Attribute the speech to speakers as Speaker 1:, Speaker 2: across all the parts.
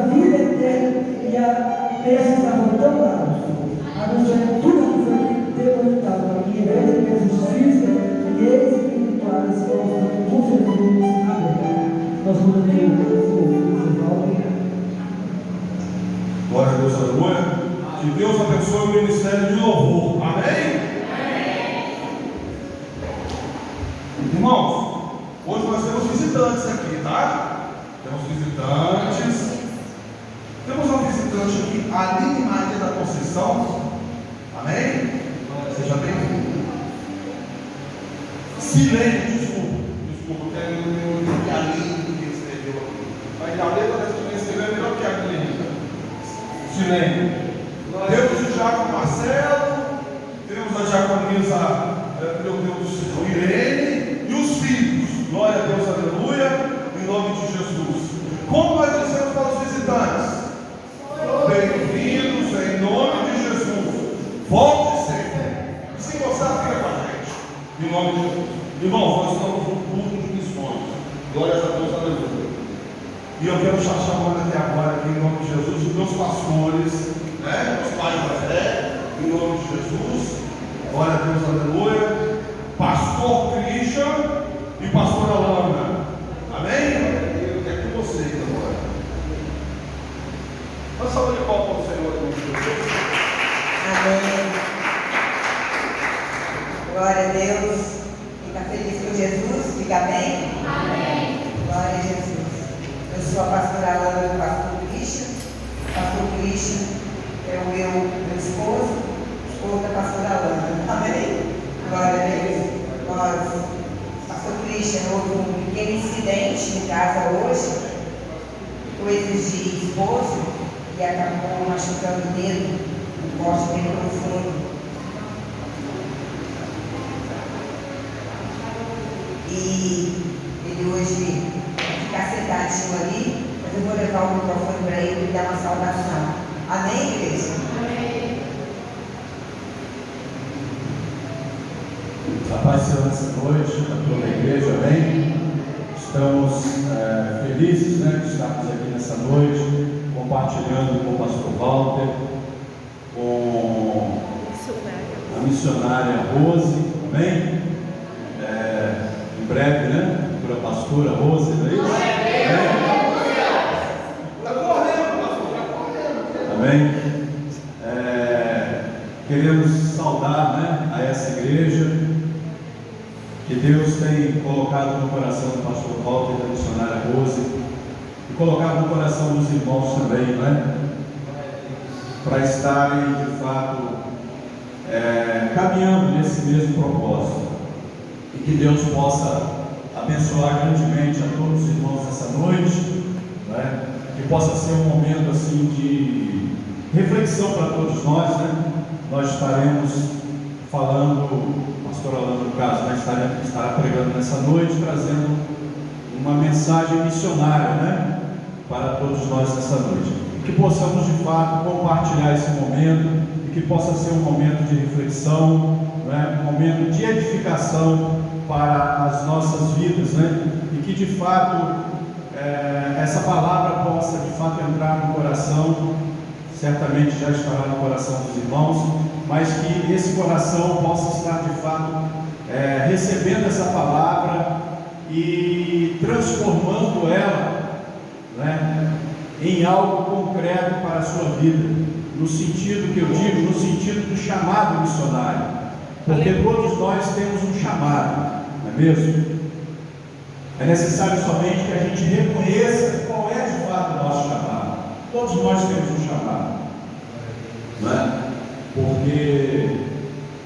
Speaker 1: vida eterna e a bênção estava tão lá, anunciando tudo que foi depositado para mim, bênçãos físicas e espirituais, com Jesus. Amém. Nós vamos ter
Speaker 2: glória a Deus, aleluia. Que Deus abençoe o ministério de louvor. Amém? Irmãos, hoje nós temos visitantes aqui, tá? Temos visitantes. Temos uma visitante aqui, Aline Maria da Conceição. Amém? Seja bem-vindo. Silêncio, desculpa, tem a Aline que escreveu aqui. Mas a letra dessa que escreveu é melhor que a Aline. Silêncio. Temos o Diácono Marcelo, temos a Diaconisa, meu Deus, Irene e os filhos. Glória a Deus, aleluia, em nome de Jesus. Como nós dizemos para os visitantes? Bem-vindos em nome de Jesus. Volte sempre. Se gostar, fica com a gente. Em nome de Jesus. Irmãos, nós estamos no culto de missões. Glória a Deus, aleluia. E eu quero estar chamando até agora aqui, em nome de Jesus, os meus pastores, né? Os pais da fé, em nome de Jesus. Glória a Deus, aleluia. Pastor Christian e pastora Alana. Amém? É com vocês agora. Vamos salvar de palmas para o Senhor, em nome de Jesus.
Speaker 3: Amém. Glória a Deus. Fica feliz com Jesus? Fica bem? Amém. Glória a Jesus. Eu sou a pastora Alana do pastor Christian. Pastor Christian é o meu esposo da pastora Alana. Amém? Glória a Deus. Pastor Christian, houve um pequeno incidente em casa hoje, coisas de esposo, e acabou machucando o dedo, um corte bem profundo. E ele hoje fica sentadinho ali, mas eu vou levar o microfone para ele e dar uma saudação. Amém, igreja? Amém.
Speaker 4: A paz seja nessa noite, a toda a igreja, amém? Estamos felizes, né, de estarmos aqui nessa noite, compartilhando com o pastor Walter, com a missionária Rose, amém? Em breve, né? Para a pastora Rose, não é isso? Amém? Queremos saudar, né, a essa igreja que Deus tem colocado no coração do pastor Walter e da missionária Rose, e colocado no coração dos irmãos também, né? Para estarem de fato caminhando nesse mesmo propósito, e que Deus possa abençoar grandemente a todos os irmãos essa noite, né? Que possa ser um momento assim de reflexão para todos nós, né? Nós estaremos falando, pastor Alana no caso, né? Estará pregando nessa noite, trazendo uma mensagem missionária, né? Para todos nós nessa noite, e que possamos de fato compartilhar esse momento, e que possa ser um momento de reflexão, né? Um momento de edificação para as nossas vidas, né? E que de fato essa palavra possa de fato entrar no coração, certamente já estará no coração dos irmãos, mas que esse coração possa estar de fato recebendo essa palavra e transformando ela, né, em algo concreto para a sua vida, no sentido que eu digo, no sentido do chamado missionário, porque todos nós temos um chamado, não é mesmo? É necessário somente que a gente reconheça qual é de fato o nosso chamado. Todos nós temos um chamado, não é? Porque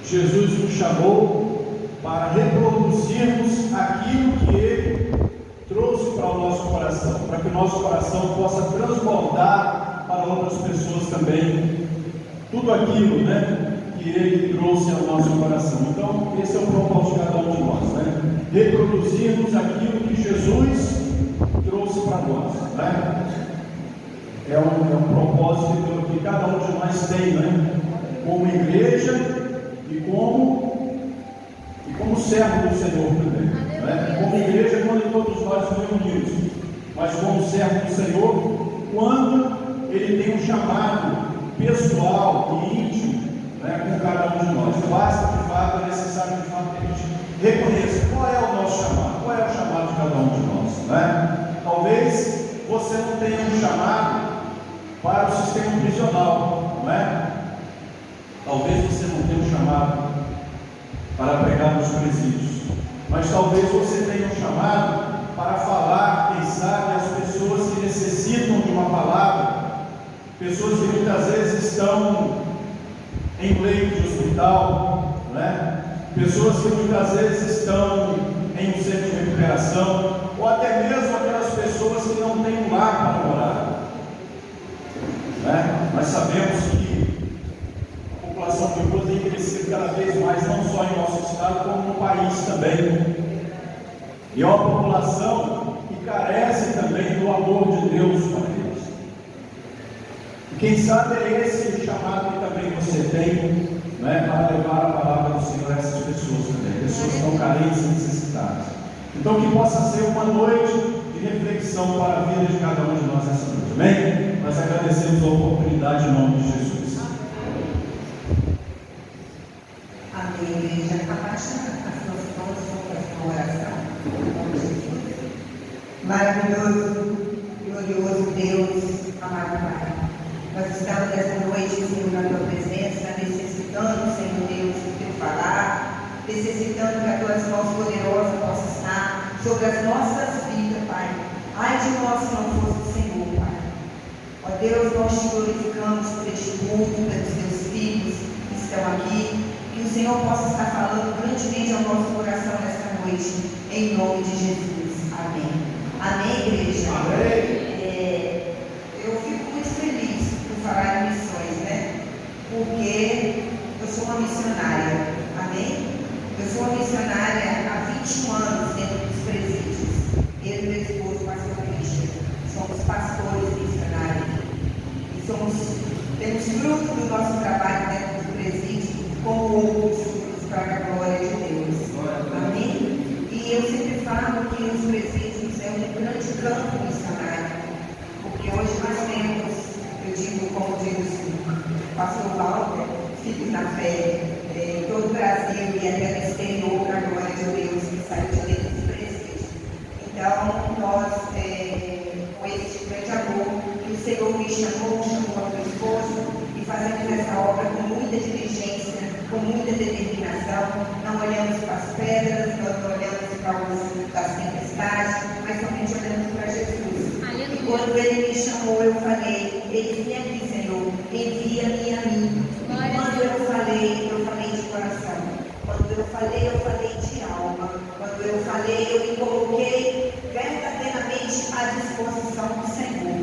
Speaker 4: Jesus nos chamou para reproduzirmos aquilo que Ele trouxe para o nosso coração, para que o nosso coração possa transbordar para outras pessoas também tudo aquilo, né, que Ele trouxe ao nosso coração. Então, esse é o propósito de cada um de nós, né? Reproduzirmos aquilo que Jesus trouxe para nós, né? É um propósito que cada um de nós tem, né? Como igreja e como servo do Senhor também, né? Como igreja, quando todos nós nos reunimos, mas como servo do Senhor, quando ele tem um chamado pessoal e íntimo, né, com cada um de nós. Basta, de fato, é necessário de fato que a gente reconheça qual é o nosso chamado, qual é o chamado de cada um de nós. Né? Talvez você não tenha um chamado para o sistema prisional, não é? Talvez você não tenha um chamado para pregar nos presídios, mas talvez você tenha um chamado para falar, quem sabe, às pessoas que necessitam de uma palavra, pessoas que muitas vezes estão em leito de hospital, né? Pessoas que muitas vezes estão em um centro de recuperação, ou até mesmo aquelas pessoas que não têm um lar para morar. Né? Nós sabemos que a população de Deus tem crescido cada vez mais, não só em nosso estado, como no país também. E é uma população que carece também do amor de Deus para eles. E quem sabe é esse o chamado que também você tem, né, para levar a palavra do Senhor a essas pessoas também, pessoas que estão carentes e necessitadas. Então que possa ser uma noite de reflexão para a vida de cada um de nós nessa noite. Amém? Nós agradecemos a oportunidade em nome de Jesus.
Speaker 3: Amém, igreja. Abaixa as suas mãos para uma oração. Em nome de Jesus. Maravilhoso, glorioso Deus, amado Pai. Nós estamos nessa noite, Senhor, na tua presença, necessitando, Senhor Deus, do teu falar, necessitando que as tuas mãos poderosas possam estar sobre as nossas vidas, Pai. Ai de nós se não fosse o Senhor, Pai. Ó Deus, nós te glorificamos por este culto, pelos teus filhos que estão aqui, que o Senhor possa estar falando grandemente ao nosso coração nesta noite, em nome de Jesus. Amém. Amém, igreja?
Speaker 2: Amém.
Speaker 3: Eu fico muito feliz por falar em missões, né? Porque eu sou uma missionária. Amém? Eu sou uma missionária há 21 anos dentro dos presídios. Eu e meu esposo, pastor Christian, somos pastores missionários. E temos fruto do nosso trabalho dentro do presídio, como outros frutos para a glória de Deus. Amém? E eu sempre falo que os presídios é um grande campo missionário. Porque hoje nós temos, eu digo como diz o pastor Walter, filhos na fé, em todo o Brasil e até no exterior, para a glória de Deus, que saiu de dentro dos presídios. Então, nós, com esse grande amor, que o Senhor me chamou a minha esposa, e fazemos essa obra com muita diligência, com muita determinação. Não olhamos para as pedras, nós não olhamos para as tempestades, mas somente olhamos para Jesus. E quando Ele me chamou, eu falei, eis-me aqui, Senhor, envia-me a mim. E quando eu falei de coração. Quando eu falei de alma. Quando eu falei, eu me coloquei verdadeiramente à disposição do Senhor.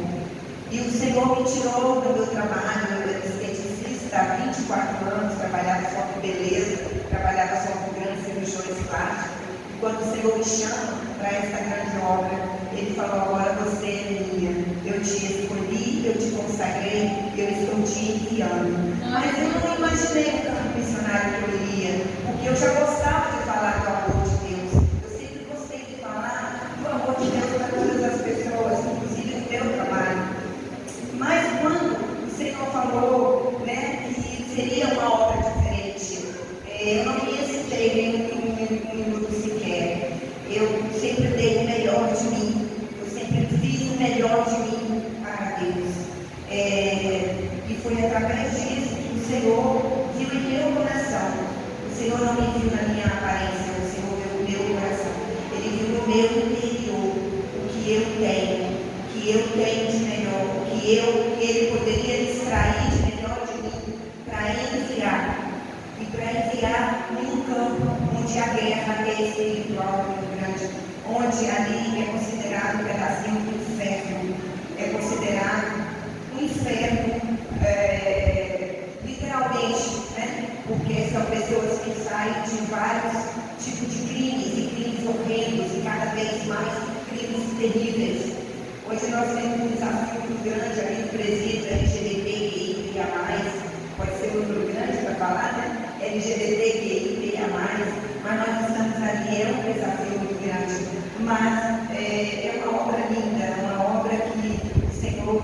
Speaker 3: E o Senhor me tirou do meu trabalho, eu era esteticista há 24 anos, trabalhava só com beleza, trabalhava só com grandes cirurgiões plásticos. E quando o Senhor me chama para essa grande obra, Ele falou, agora você é minha, eu te escolhi, eu te consagrei, eu estou te enviando. Mas eu não imaginei o campo missionário que eu iria, porque eu já gostava de falar do amor de Deus. Eu sempre gostei de falar do amor de Deus para todas as pessoas, inclusive no meu trabalho. Mas quando o Senhor falou, né, que seria uma obra diferente, eu não me hesitei nem um minuto sequer. Eu sempre dei o melhor de mim. Eu sempre fiz o melhor de mim para Deus. E foi através disso que o Senhor viu em meu coração. O Senhor não me viu na minha aparência, o Senhor viu no meu coração. Ele viu no meu interior o que eu tenho de melhor, o que Ele poderia extrair de melhor de mim para enviar. E para enviar num campo onde a guerra é espiritual muito grande, onde ali é considerado um pedacinho do inferno, é considerado um inferno, literalmente, né? Porque são pessoas que saem de vários tipos de crimes, e crimes horrendos, e cada vez mais crimes terríveis. Hoje nós temos um desafio muito grande ali no presídio LGBTQIA+, pode ser muito grande para falar, né? LGBTQIA+, mas nós estamos ali, é um desafio muito grande, mas é uma obra linda, uma obra que o Senhor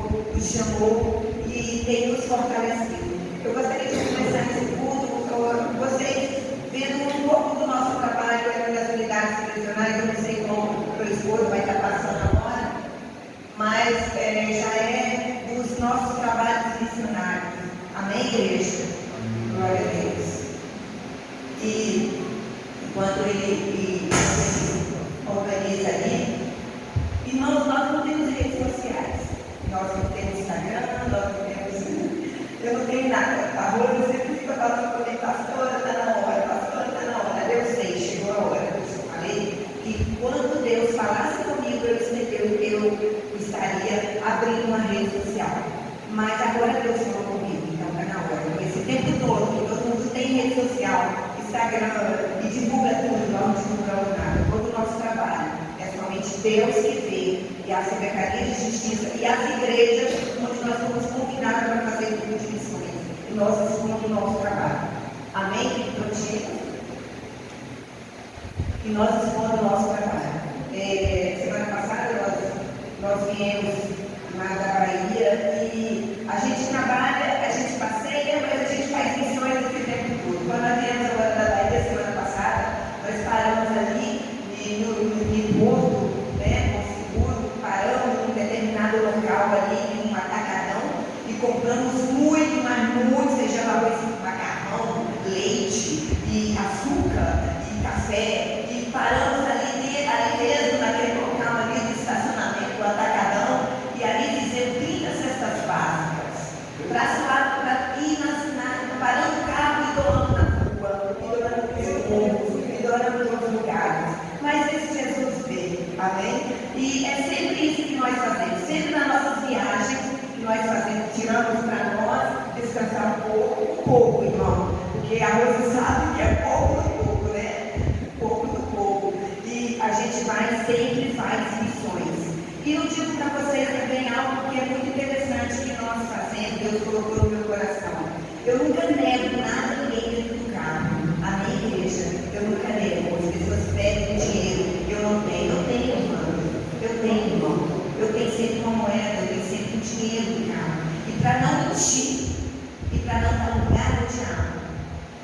Speaker 3: nos chamou e tem nos fortalecido. Eu gostaria de começar esse culto com vocês vendo um pouco do nosso trabalho nas unidades prisionais. Eu não sei como o meu esposo vai estar passando agora, mas já é dos nossos trabalhos missionários. Amém, igreja? Glória a Deus. E enquanto ele organiza ali, irmãos, nós não temos redes sociais. Nós não temos Instagram, nós não temos. Eu não tenho nada. A Rosa sempre fica falando comigo, pastora, está na hora, pastora, está na hora. Eu sei, chegou a hora. Eu falei que quando Deus falasse comigo, eu estaria abrindo uma rede social. Mas agora Deus falou comigo, então está na hora. Esse tempo todo, que todo mundo tem rede social, Instagram, e divulga tudo, nós não divulgamos nada. Todo o nosso trabalho é somente Deus que vê, e a Secretaria de Justiça e as igrejas onde nós fomos convidados para fazer o culto de missões. E nós assumimos o nosso trabalho. Amém? E nós expomos o nosso trabalho. Semana passada nós viemos lá da Bahia e a gente trabalha, a gente passeia, mas a gente faz missões esse tempo todo. Quando nós viemos agora da Bahia semana passada, nós paramos ali no Porto, né, com seguro, paramos em um determinado local ali, em um atacadão, e compramos muito, mas muito feijão, arroz, macarrão, leite, e açúcar, e café, e paramos ali mesmo, naquele local ali do estacionamento do atacadão, e ali fizemos 30 cestas básicas, para ir parando o carro e doando na rua, e doando nos povos, e doando em todos os lugares. Mas esse Jesus veio, amém? E é sempre isso que nós fazemos, sempre nas nossas viagens que nós fazemos, tiramos para nós, descansar um pouco, irmão, porque a Rosa sabe que é pouco do pouco, né? Pouco do pouco. E a gente vai sempre faz missões. E eu digo para vocês também algo que é muito interessante que nós fazemos, Deus colocou no meu coração. Eu nunca nego nada a ninguém dentro do carro. Amém, igreja? Eu nunca nego. As pessoas pedem dinheiro. Eu não tenho. Eu tenho, irmão. Eu tenho, irmão. Eu tenho sempre uma moeda, eu tenho sempre um dinheiro no carro. E para não mentir, e para não dar lugar ao diabo,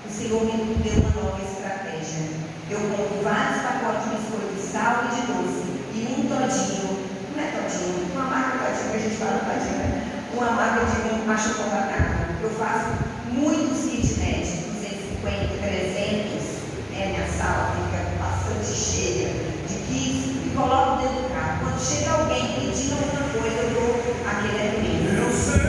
Speaker 3: o Senhor me deu uma nova estratégia. Eu compro vários pacotes de biscoito de sal e de doce. E um todinho, não é todinho, uma marca todinho, que a gente fala todinho, né? Uma marca de um achocolatado. Eu faço muitos kitnets, 250, 300, minha sala fica bastante cheia de kits e coloco dentro do carro. Quando chega alguém pedindo alguma coisa, eu dou aquele alimento. Eu sei.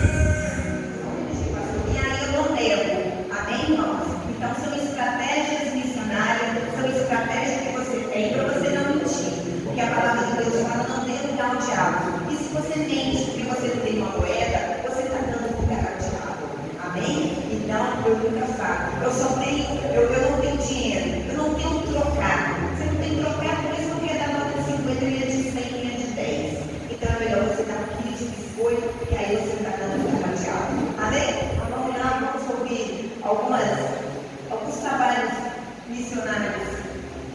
Speaker 3: E aí eu não nego. Amém, irmãos? Então são estratégias missionárias, são estratégias que você tem para você não mentir. Porque a palavra de Deus fala, não dê lugar ao diabo. E se você mente porque você não tem uma moeda, você está dando lugar ao diabo. Amém? Então, eu nunca falo. Eu não tenho dinheiro, eu não tenho trocado. Você não tem trocado, por isso não quer dar nota de 50, linha de 100, linha de 10. Então é melhor você dar um quilo de biscoito, que aí você está dando lugar ao diabo. Amém? Então, vamos lá, vamos ouvir alguns trabalhos missionários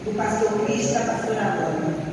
Speaker 3: do pastor Cristo e da pastora Ana.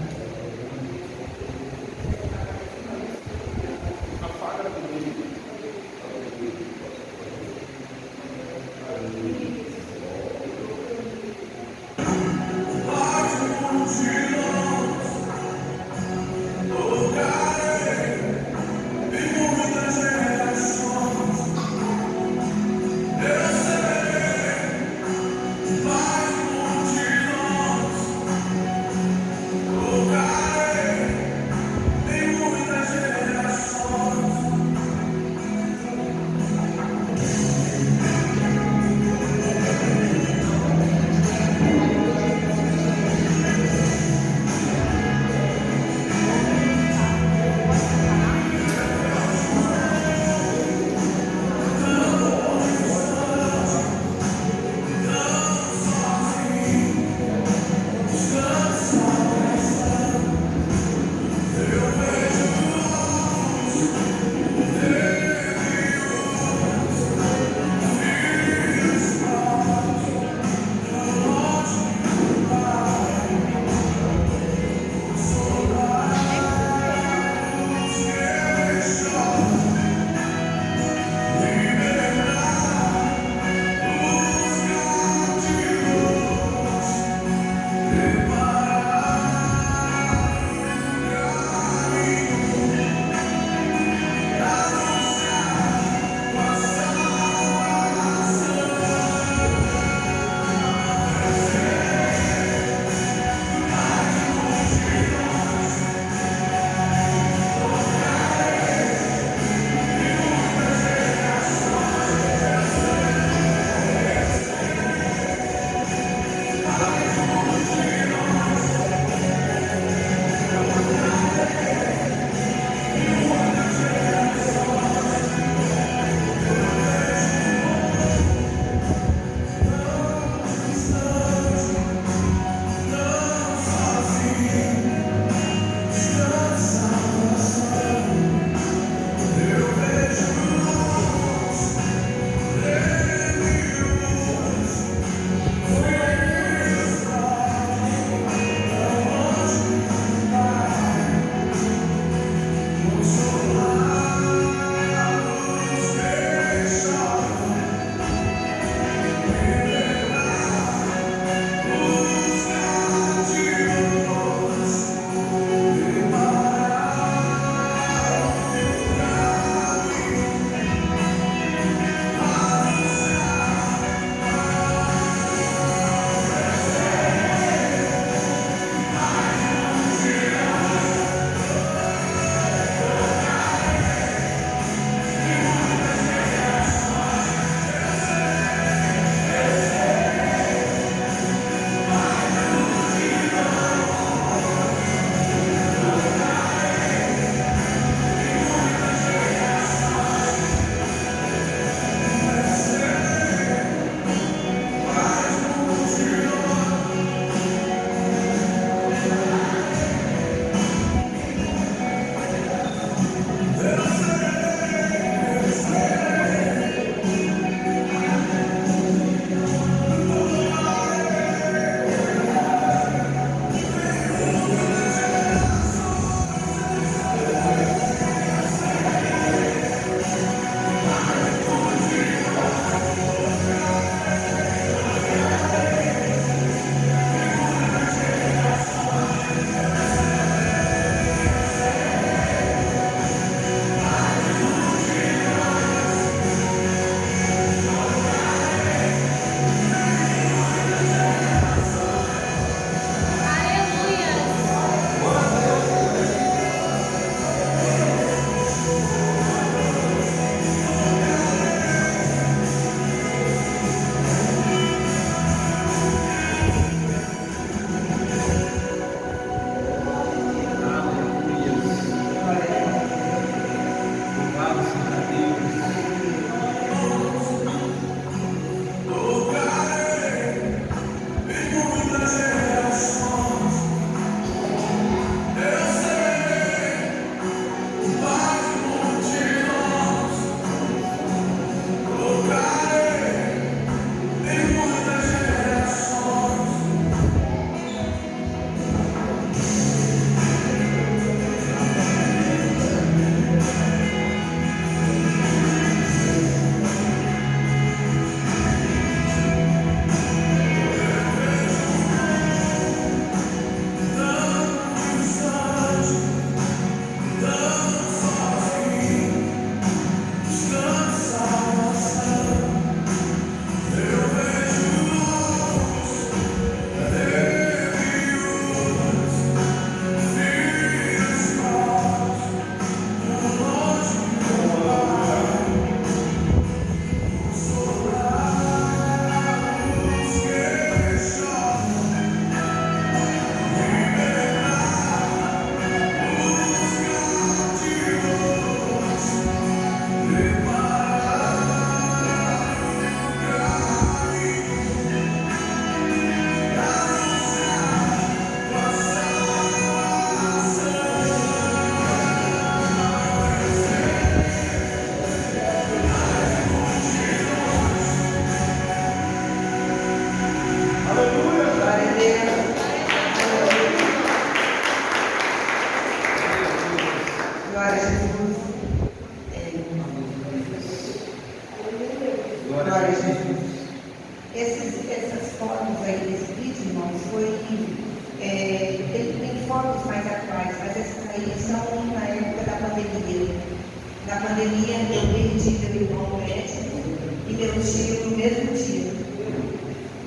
Speaker 3: Na pandemia, eu perdi meu irmão médico e meu tio no mesmo dia.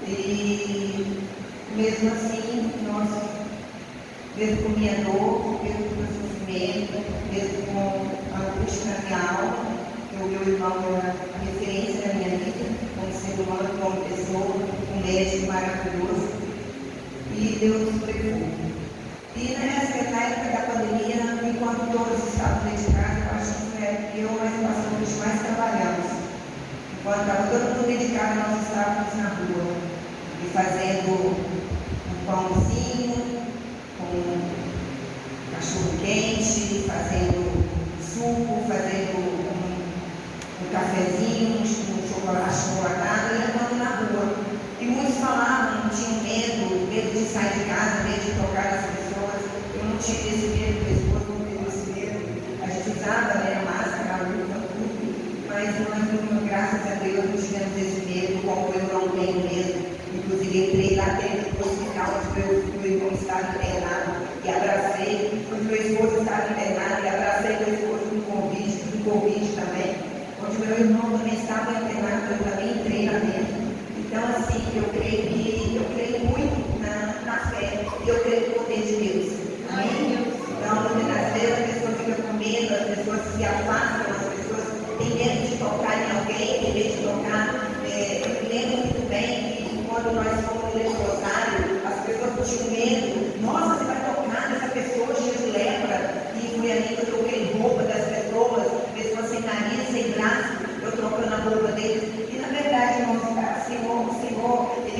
Speaker 3: E mesmo assim, nós, mesmo com minha dor, mesmo com meu sofrimento, mesmo com a angústia na minha alma, o meu irmão é a referência da minha vida, como ser humano, como pessoa, um médico maravilhoso, e Deus nos levou. E na época da pandemia, enquanto todos estavam dedicados, eu acho que foi eu e mais pastores mais trabalhamos. Enquanto estava todo mundo dedicado, nós estávamos na rua, e fazendo um pãozinho, com cachorro quente, fazendo suco, fazendo um cafezinho, um chocolate achocolatado, e levando na rua. E muitos falavam, tinham medo de sair de casa, medo de tocar as pessoas. Eu não tive esse medo, meu esposo não teve esse medo. A gente usava, né, máscara, a luva, tudo. Mas nós, graças a Deus, não tivemos esse medo, como eu não tenho medo. Inclusive, entrei lá dentro do hospital, onde meu irmão estava internado, e abracei. Onde meu esposo estava internado, e abracei meu esposo com Covid também. Onde meu irmão também estava internado, eu também entrei lá dentro. Então, assim, eu creio muito na fé, e eu creio no poder de Deus. Amém? Então, muitas vezes a pessoa fica com medo, as pessoas se afastam, as pessoas têm medo de tocar em alguém, têm medo de tocar. Eu me lembro muito bem que quando nós fomos ler o rosário, as pessoas tinham medo. Nossa, você vai tocar nessa pessoa cheia de lepra. E foi ali que eu troquei roupa das pessoas sem nariz, sem braço, eu trocando a roupa deles. E na verdade, irmãos, o Senhor,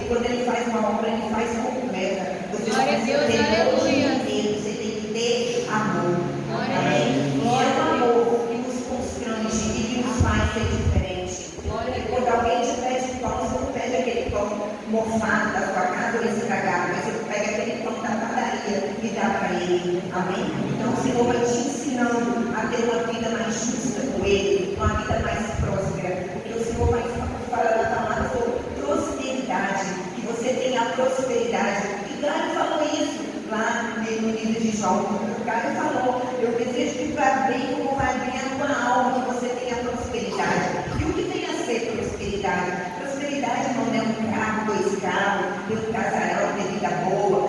Speaker 3: quando Ele faz uma obra, Ele faz completa. Você
Speaker 5: glória a Deus, aleluia.
Speaker 3: Você tem que ter amor. Amém? É o amor que nos constrange e que nos faz ser diferente. Quando alguém te pede pão, você não pede aquele pão mofado da sua casa ou estragado, mas você pega aquele pão da padaria e dá para ele. Amém? Então o Senhor vai te ensinando a ter uma vida mais justa com Ele, uma vida mais próspera, porque o Senhor vai falar na palavra sobre prosperidade, que você tenha prosperidade. E Gaio falou isso lá no livro de João. O Gaio falou: eu desejo que vá bem como vai bem a tua alma, que você tenha prosperidade. E o que tem a ser prosperidade? Prosperidade não é um carro, 2 carros, ter um casarão, ter vida boa,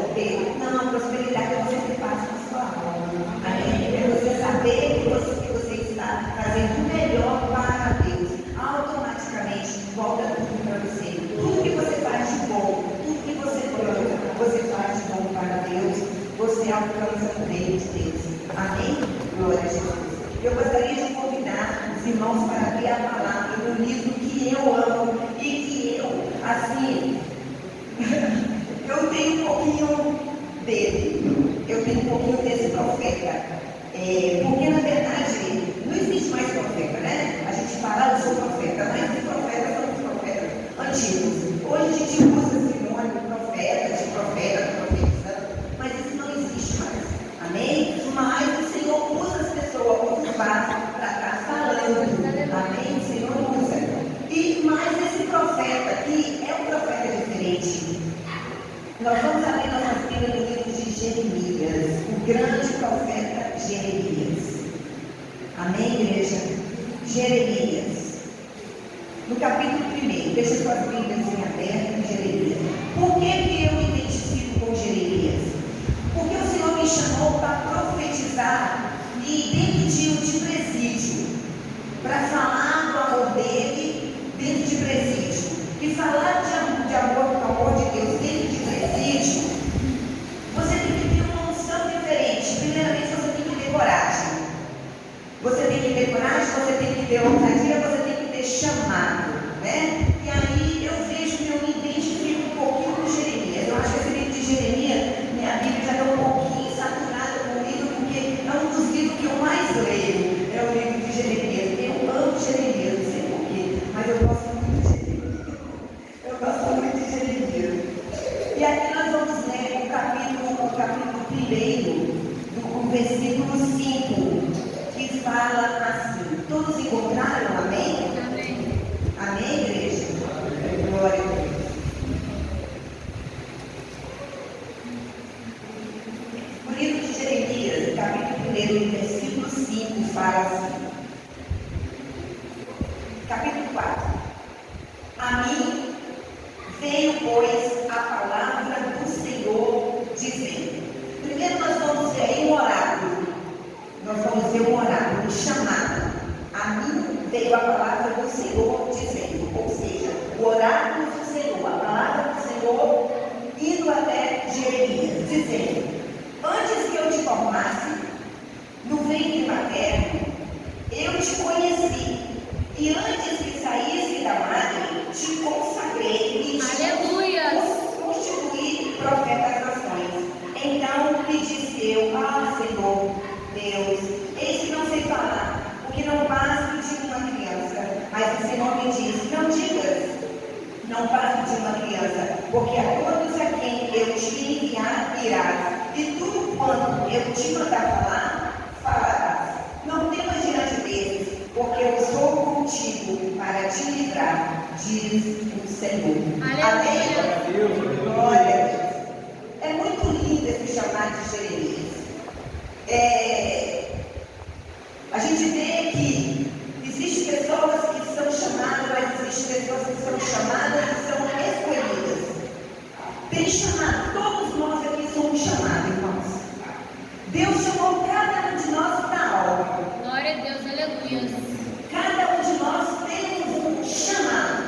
Speaker 3: não, prosperidade é você ter paz com a sua alma. É você saber que você está fazendo o melhor para Deus. Automaticamente volta tudo para você. Tudo que você faz de bom, tudo que você planta, você faz de bom para Deus, você alcança o reino de Deus. Amém? Glória a Jesus. Eu gostaria de convidar os irmãos para abrir a palavra no livro que eu amo e que eu, assim, eu tenho um pouquinho dele, eu tenho um pouquinho desse profeta. Porque na verdade não existe mais profeta, né? A gente fala, eu sou profeta, mas os profetas são os profetas antigos. Hoje a gente usa sinônimo de profetizando, mas isso não existe mais. Amém? Mas o Senhor usa as pessoas, usa o vaso para estar falando. Amém? O Senhor usa. E mais esse profeta aqui é um profeta diferente. Nós vamos abrir nossa Bíblia no livro de Jeremias, o grande profeta Jeremias. Amém, igreja? Jeremias. No capítulo 1, deixa suas Bíblias em aberto, Jeremias. Por que eu me identifico com Jeremias? Porque o Senhor me chamou para profetizar e dentro de presídio, para falar do amor dele dentro de presídio. E falar de amor, do amor de Deus dentro de presídio, você tem que ter uma unção diferente. Primeiramente, você tem que ter coragem. Você tem que ter coragem, você tem que ter ousadia, você tem que ter chamado, né? E aí eu vejo que eu me identifico um pouquinho com Jeremias. Eu acho que esse livro de Jeremias, minha Bíblia já está um pouquinho saturada com o livro, porque é um dos livros que eu mais leio. É o livro de Jeremias. Eu amo Jeremias, não sei porquê, mas eu gosto muito de Jeremias. Eu gosto muito de Jeremias. E aqui nós vamos ler o capítulo 1, do versículo 5, que fala assim. Todos encontraram? Amém?
Speaker 5: Amém.
Speaker 3: Amém, igreja? Glória a Deus. O livro de Jeremias, capítulo 1, versículo 5, fala assim: Veio, pois, a palavra do Senhor, dizendo. Primeiro nós vamos ver aí um oráculo. Nós vamos ver um oráculo, um chamado. A mim veio a palavra do Senhor, dizendo. Ou seja, o oráculo do Senhor, a palavra do Senhor, indo até Jeremias, dizendo: antes que eu te formasse no ventre materno, eu te conheci, e antes que saísse da madre, te consagrei e te constituí profeta das nações. Então me disse eu: Senhor Deus, eis que não sei falar, porque não passo de uma criança. Mas o Senhor me disse: não digas, não passo de uma criança, porque a todos a quem eu te enviar irás, e tudo quanto eu te mandar falar, falarás. Não temas diante deles, porque eu sou contigo para te livrar, diz o Senhor. Amém? Glória a Deus. É muito lindo esse chamado de Jeremias. A gente vê que existem pessoas que são chamadas, mas existem pessoas que são chamadas e são escolhidas. Tem chamado, todos nós aqui somos chamados, irmãos. Deus chamou cada um de nós para algo.
Speaker 5: Glória a Deus, aleluia.
Speaker 3: Cada um de nós temos um chamado.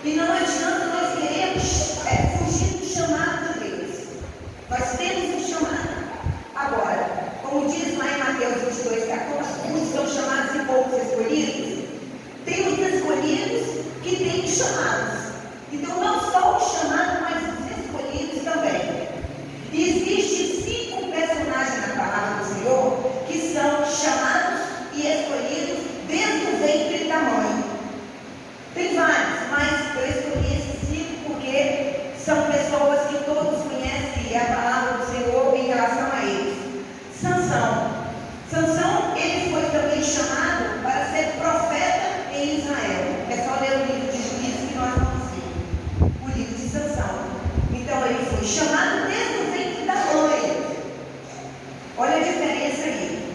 Speaker 3: E não adianta nós queremos fugir do chamado de Deus. Nós temos um chamado. Agora, como diz lá em Mateus 22,14, muitos são chamados e poucos escolhidos. Tem os escolhidos que têm chamados. Então, não só o chamado, mas os escolhidos também. E existem 5 personagens na palavra do Senhor que são chamados e escolhidos desde o ventre da mãe. Tem vários, mas eu escolhi esses 5 porque são pessoas que todos conhecem a palavra do Senhor em relação a eles. Sansão, ele foi também chamado para ser profeta em Israel. É só ler o livro de Juízes que nós vamos ver. O livro de Sansão. Então ele foi chamado desde o ventre da mãe. Olha a diferença aí.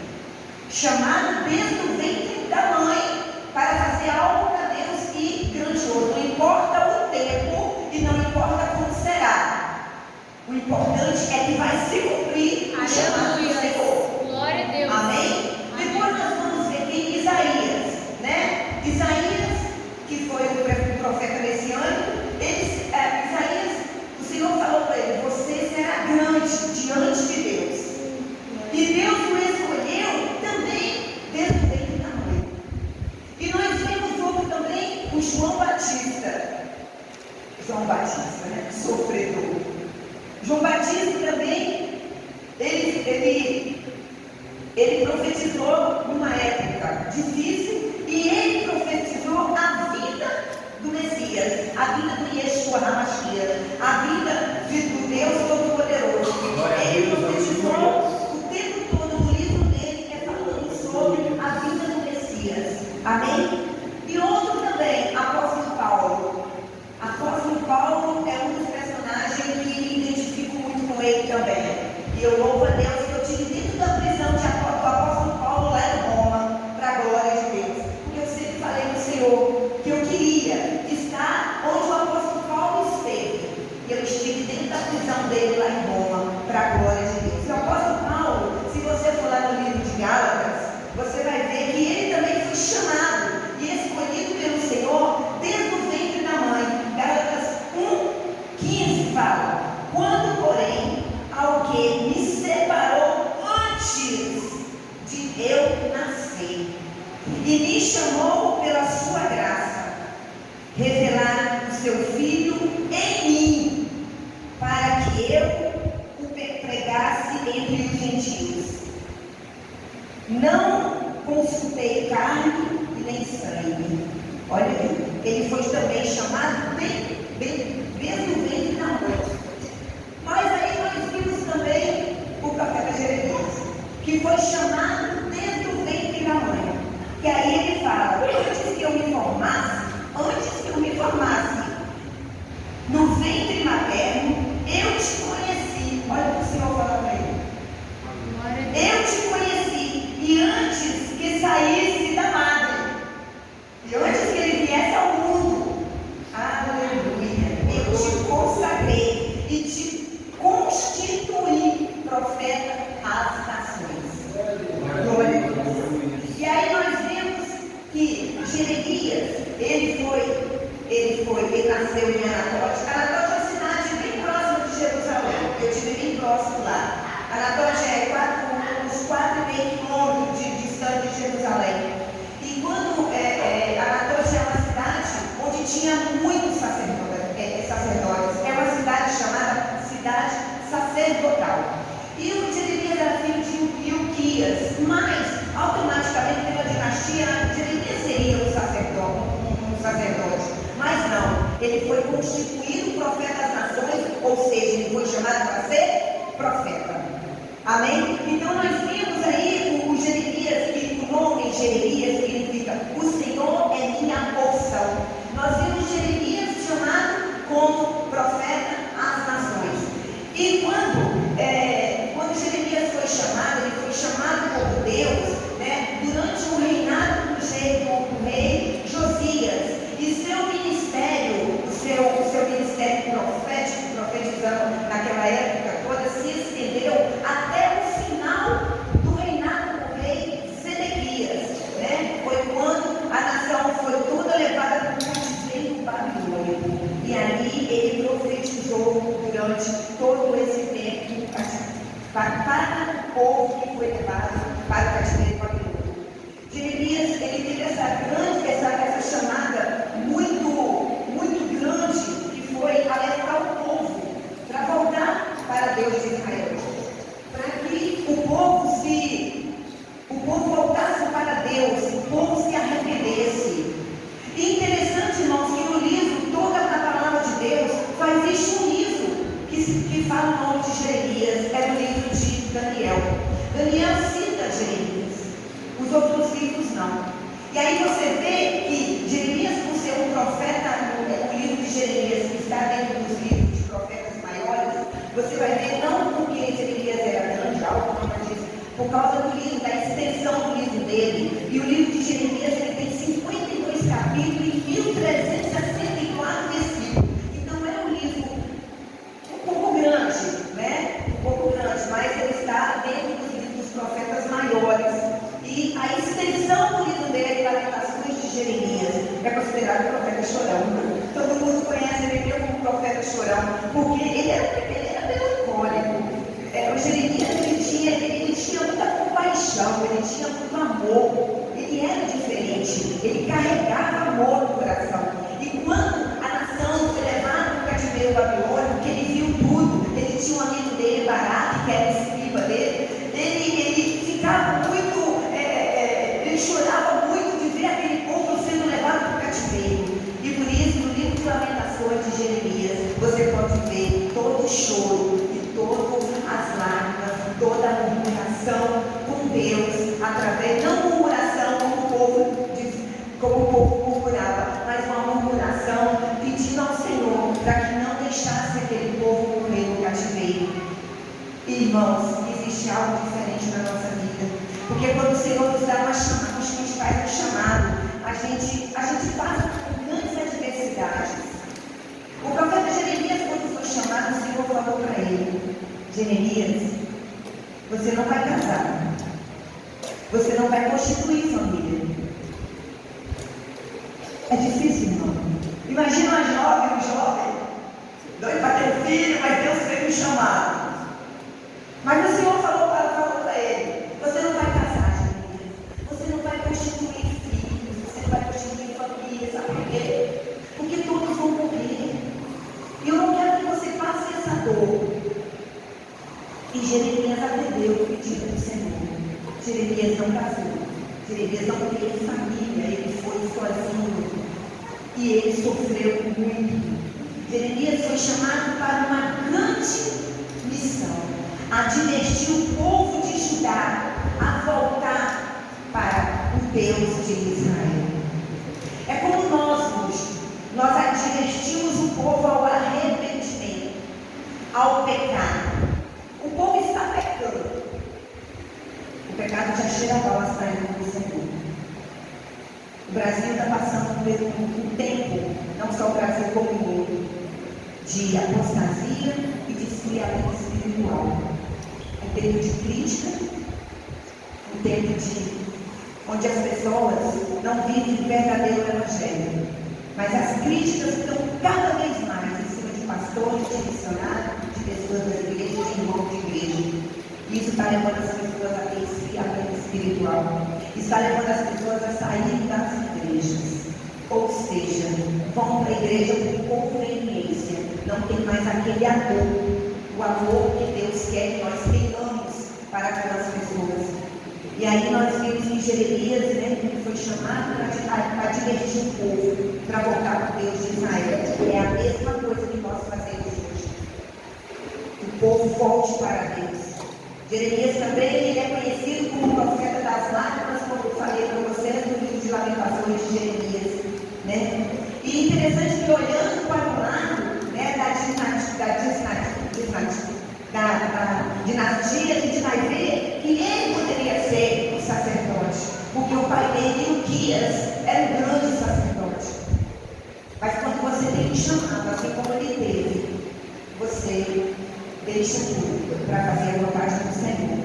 Speaker 3: Chamado desde o ventre da mãe para fazer algo para Deus e grandioso. Não importa o tempo e não importa como será. O importante é que vai se cumprir o chamado do Senhor.
Speaker 5: Glória a Deus.
Speaker 3: Amém? Depois nós vamos ver que Isaías, né? Isaías, que foi o profeta messiânico, Isaías, o Senhor falou para ele: você será grande diante de Deus. E Deus o escolheu também desde o ventre da mãe. E nós vemos outro também, o João Batista. João Batista, né? Sofredor. João Batista também, ele profetizou numa época difícil, e ele profetizou a vida do Messias, a vida do Yeshua HaMashiach, a vida do Deus Todo-Poderoso. Ele profetizou o tempo todo no livro dele, falando sobre a vida do Messias. Amém? E outro também, apóstolo Paulo. Apóstolo Paulo é um dos personagens que me identifico muito com ele também. E eu louvo a Deus que eu tive dentro da prisão do apóstolo Paulo lá em Roma, para a glória de Deus. Porque eu sempre falei para o Senhor que eu queria estar onde o apóstolo Paulo esteve. E eu estive dentro da prisão dele lá em Roma, para a glória de Deus. E o apóstolo Paulo, se você for lá no livro de Gálatas, você vai ver que ele também foi chamado e escolhido pelo Senhor desde o ventre da mãe. Gálatas 1:15 fala: quando, porém, ao que me separou antes de eu nascer e me chamou pela sua graça, revelar o seu Filho em mim, para que eu o pregasse entre os gentios. Não consultei carne e nem sangue. Olha aí, ele foi também chamado desde o ventre da mãe. Mas aí nós vimos também o profeta Jeremias, que foi chamado desde o ventre da mãe. Que aí ele fala: antes que eu me formasse no ventre materno, eu te conheci. Olha o que o Senhor fala para ele: eu te conheci, e antes que saísse da madre, e antes que ele viesse ao mundo, aleluia, eu ele nasceu em Anatote. Anatote é uma cidade bem próxima de Jerusalém. Eu estive bem próximo lá. Anatote é uns 4,5 quilômetros distante de Jerusalém. E quando Anatote é uma cidade onde tinha muitos sacerdotes. É uma cidade chamada cidade sacerdotal. E o Jeremias era filho de Ilquias, mas automaticamente pela dinastia Jeremias seria um sacerdote. Mas não, ele foi constituído profeta das nações, ou seja, ele foi chamado para ser profeta. Amém? Então nós vimos aí o Jeremias, que o nome Jeremias significa o Senhor é minha porção. Nós vimos Jeremias chamado como profeta às nações. E quando Jeremias foi chamado, ele foi chamado por Deus, né, durante o reinado do rei Josias. E seu ministério, o seu ministério profético, profetizando naquela época toda, se estendeu até o final do reinado do rei Zedequias, né? Foi quando a nação foi toda levada para o cativeiro babilônico. E ali ele profetizou durante todo esse tempo para o povo que foi levado para o cativeiro babilônico. Jeremias, ele teve essa chamada muito grande, que foi alertar o povo para voltar para Deus de Israel, para que o povo voltasse para Deus, o povo se arrependesse. E interessante, irmãos, que no livro, toda a palavra de Deus, só existe um livro que fala o nome de Jeremias, é o livro de Daniel. Daniel cita Jeremias, os outros livros não. E aí você vê que Jeremias, por ser um profeta, o livro de Jeremias que está dentro dos livros de profetas maiores, você vai ver não porque Jeremias era grande, algo como eu disse, por causa do livro, da extensão do livro dele. E o livro de Jeremias ele tem 52 capítulos e 1.364 versículos. Então é um livro um pouco grande, né? Um pouco grande, mas ele está dentro dos livros dos profetas maiores. E a extensão do livro dele, Lamentações de Jeremias, é considerado o profeta chorão. Todo mundo conhece ele como profeta chorão, porque ele era melancólico. O Jeremias ele tinha muita compaixão, ele tinha muito amor, ele era diferente, ele carregava amor no coração. E quando a nação foi levada para o cativeiro babilônico, que ele viu tudo, ele tinha um amigo dele, Baraque, que era escriba dele, ele ficava muito. Ele chorava muito de ver aquele povo sendo levado para o cativeiro. E por isso, no livro de Lamentações de Jeremias, você pode ver todo o choro e todas as lágrimas, toda a murmuração com Deus, através, não murmuração como o povo murmurava, mas uma murmuração pedindo ao Senhor para que não deixasse aquele povo morrer no cativeiro. Irmãos, existe algo diferente na nossa vida. Porque quando o Senhor nos dá uma chamada, nos faz um chamado, a gente passa por grandes adversidades. O profeta Jeremias, quando foi chamado, o Senhor falou para ele: Jeremias, você não vai casar, você não vai constituir família. É difícil, irmão. Imagina um jovem, doido para ter um filho, mas Deus fez um chamado. Mas o Senhor falou para ele: você não vai casar, Jeremias. Você não vai constituir filhos. Você não vai constituir família. Sabe por quê? Porque todos vão morrer. E eu não quero que você passe essa dor. E Jeremias atendeu o pedido do Senhor. Jeremias não casou. Jeremias não teve família. Ele foi sozinho. E ele sofreu muito. Jeremias foi chamado para uma grande missão: advertir o povo de Judá a voltar para o Deus de Israel. É como nós advertimos o povo ao arrependimento, ao pecado. O povo está pecando. O pecado já cheira a bola saindo do Senhor. O Brasil está passando por um tempo, não só o Brasil como o mundo, de apostasia e de esfriamento espiritual. Um tempo de crítica, um tempo onde as pessoas não vivem o verdadeiro evangelho. Mas as críticas estão cada vez mais em cima de pastores, de missionários, de pessoas da igreja, de irmãos de igreja. Isso está levando as pessoas a ter esfriamento espiritual. Está levando as pessoas a sair das igrejas. Ou seja, vão para a igreja por conveniência. Não tem mais aquele amor. O amor que Deus quer que nós tenhamos para aquelas pessoas. E aí nós vimos em Jeremias, né, que foi chamado para divertir o povo, para voltar para o Deus de Israel. É a mesma coisa que nós fazemos hoje. O povo volte para Deus. Jeremias também ele é conhecido como o profeta das lágrimas, como eu falei para vocês no livro de Lamentações de Jeremias. Né? E interessante que olhando para o lado, né, da dinastia, a gente vai ver que ele poderia ser o sacerdote, porque o pai dele, Uquias, era um grande sacerdote. Mas quando você tem um chamado, assim como ele teve, você deixa tudo para fazer a vontade do Senhor.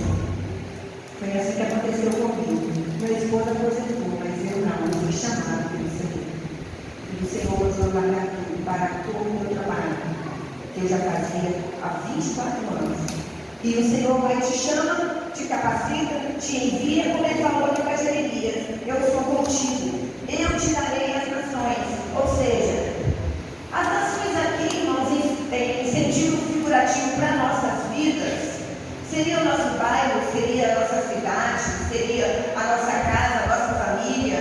Speaker 3: Foi assim que aconteceu comigo. Meu esposo aposentou, mas eu não, eu fui chamado pelo Senhor. E o Senhor usou largar tudo, parar todo o meu trabalho, que eu já fazia há 24 anos. E o Senhor vai te chama, te capacita, te envia, como ele falou para Jeremias: eu sou contigo, eu te darei as nações. Ou seja, as nações aqui, irmãos, em sentido figurativo para nossas vidas, seria o nosso bairro, seria a nossa cidade, seria a nossa casa, a nossa família.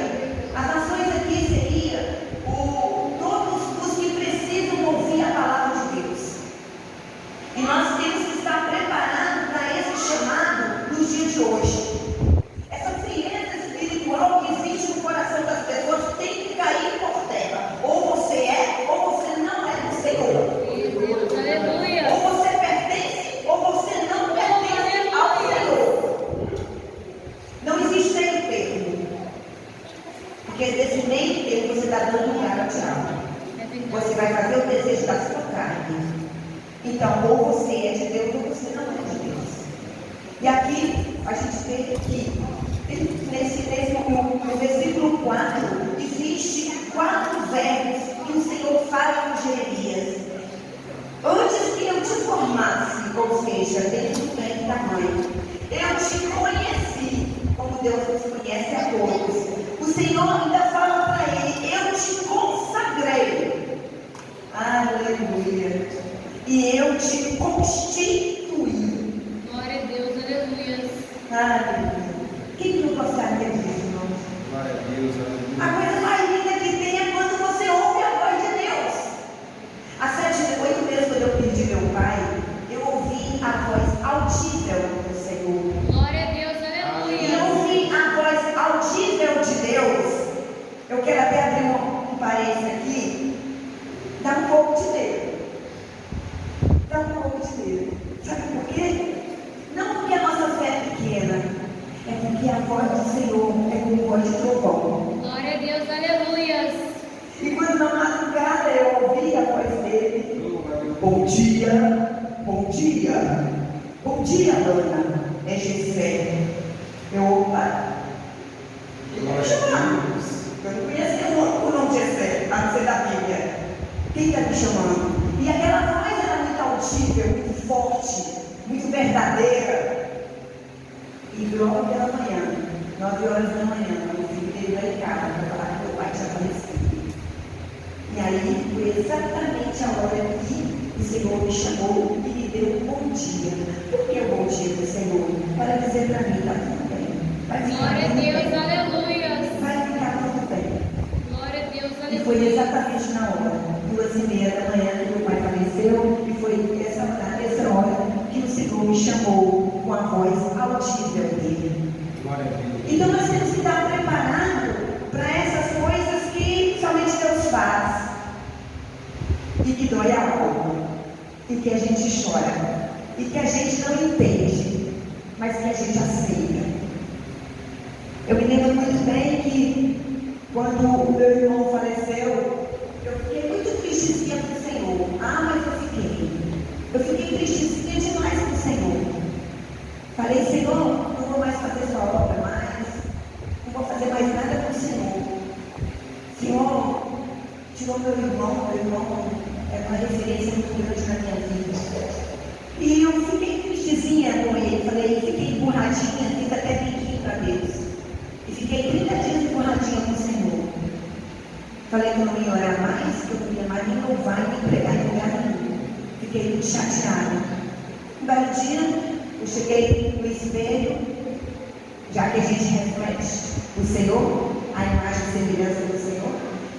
Speaker 3: As nações aqui seria todos os que precisam ouvir a palavra de Deus. E nós temos que estar preparados para esse chamado nos dias de hoje. Essa frieza espiritual que existe no coração das pessoas tem que cair por terra. Ou você é, ou você não é do Senhor.
Speaker 5: Aleluia.
Speaker 3: Ou você pertence, ou você não pertence ao Senhor. Não existe meio termo. Porque nesse meio termo você está dando lugar ao diabo. Você vai fazer o desejo da sua carne. Então, ou você é de Deus, ou você não é de Deus. E aqui, a gente vê que, no versículo 4, existe 4 verbos que o Senhor fala com Jeremias. Antes que eu te formasse, ou seja, desde o ventre da mãe, eu te conheci, como Deus nos conhece a todos. O Senhor ainda fala para ele: eu te consagrei. Aleluia. E eu te constituí.
Speaker 5: Glória a Deus, aleluia.
Speaker 3: Aleluia. Quem não gostaria disso, irmãos?
Speaker 6: Glória a Deus, aleluia.
Speaker 3: A coisa mais linda que tem é quando você ouve a voz de Deus. Há 8 meses, quando eu perdi meu pai, eu ouvi a voz audível do Senhor.
Speaker 5: Glória a Deus,
Speaker 3: E
Speaker 5: aleluia.
Speaker 3: ouvir a voz audível de Deus, eu quero até abrir um parênteses aqui, dá um pouco de medo. Dá um pouco de medo. Sabe por quê? Não porque a nossa fé é pequena, é porque a voz do Senhor é como voz de trovão.
Speaker 5: Glória a Deus, aleluia.
Speaker 3: E quando na madrugada eu ouvi a voz dele: bom dia, bom dia, bom dia, Ana, é Gessé. Opa, eu vou chamar. Eu não conheço o nome de Gessé, a não ser da Bíblia. Quem está me chamando? E aquela voz era muito audível, muito forte, muito verdadeira. E logo pela manhã, 9 horas da manhã, o filho dele vai em casa para falar que meu pai tinha falecido. E aí foi exatamente a hora que o Senhor me chamou e me deu um bom dia. Por que o bom dia do Senhor? Para dizer para mim: está tudo bem. Vai ficar
Speaker 5: Glória a
Speaker 3: tudo
Speaker 5: Deus,
Speaker 3: bem.
Speaker 5: aleluia.
Speaker 3: Vai ficar tudo bem.
Speaker 5: Glória a Deus,
Speaker 3: E foi
Speaker 5: aleluia.
Speaker 3: exatamente na hora, 2h30 da manhã, que meu pai faleceu, e foi essa hora que o Senhor me chamou com a voz audível dele.
Speaker 6: Glória a Deus.
Speaker 3: Então nós temos que estar preparados para essas coisas que somente Deus faz, e que dói a alma, e que a gente chora, e que a gente não entende, mas que a gente aceita. Eu me lembro muito bem que quando o meu irmão faleceu, eu fiquei muito tristezinha para o Senhor. Mas eu fiquei tristezinha demais para o Senhor. Falei: Senhor, não vou mais fazer sua obra mais, não vou fazer mais nada para o Senhor. Senhor, te senhor, meu irmão é uma referência muito grande na minha vida. E eu fiquei tristezinha com ele, fiquei emburradinha, fiz até biquinho para Deus. E fiquei 30 dias emburradinha com o Senhor. Falei que eu não ia orar mais, que eu não ia mais nem louvar, nem pregar em lugar nenhum. Fiquei muito chateada. Um belo dia, eu cheguei no espelho, já que a gente reflete o Senhor, a imagem e semelhança do Senhor.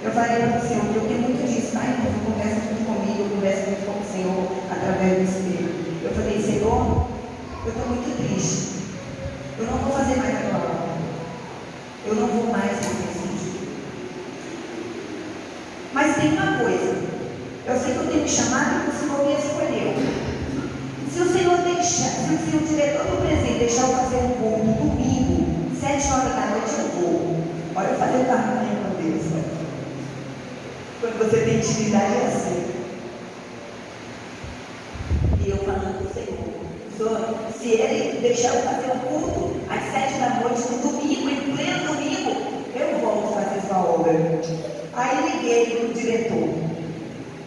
Speaker 3: Eu falei para o Senhor, porque eu tenho muito disso, tá? Então eu converso muito comigo, eu converso muito com o Senhor através do espelho. Eu falei, Senhor, eu estou muito triste. Eu não vou fazer mais a tua obra. Eu não vou mais fazer isso. Mas tem uma coisa. Eu sei que eu tenho que chamar porque o Senhor me escolheu. Se o Senhor deixar, se o diretor do presente deixar eu fazer um culto domingo, 7 horas da noite eu vou. Olha, eu fazer o tamanho com Deus. Quando você tem intimidade é assim. E eu falando com o Senhor, se ele deixar eu fazer um culto às 7 da noite no domingo, em pleno domingo, eu volto fazer sua obra. Aí liguei para o diretor.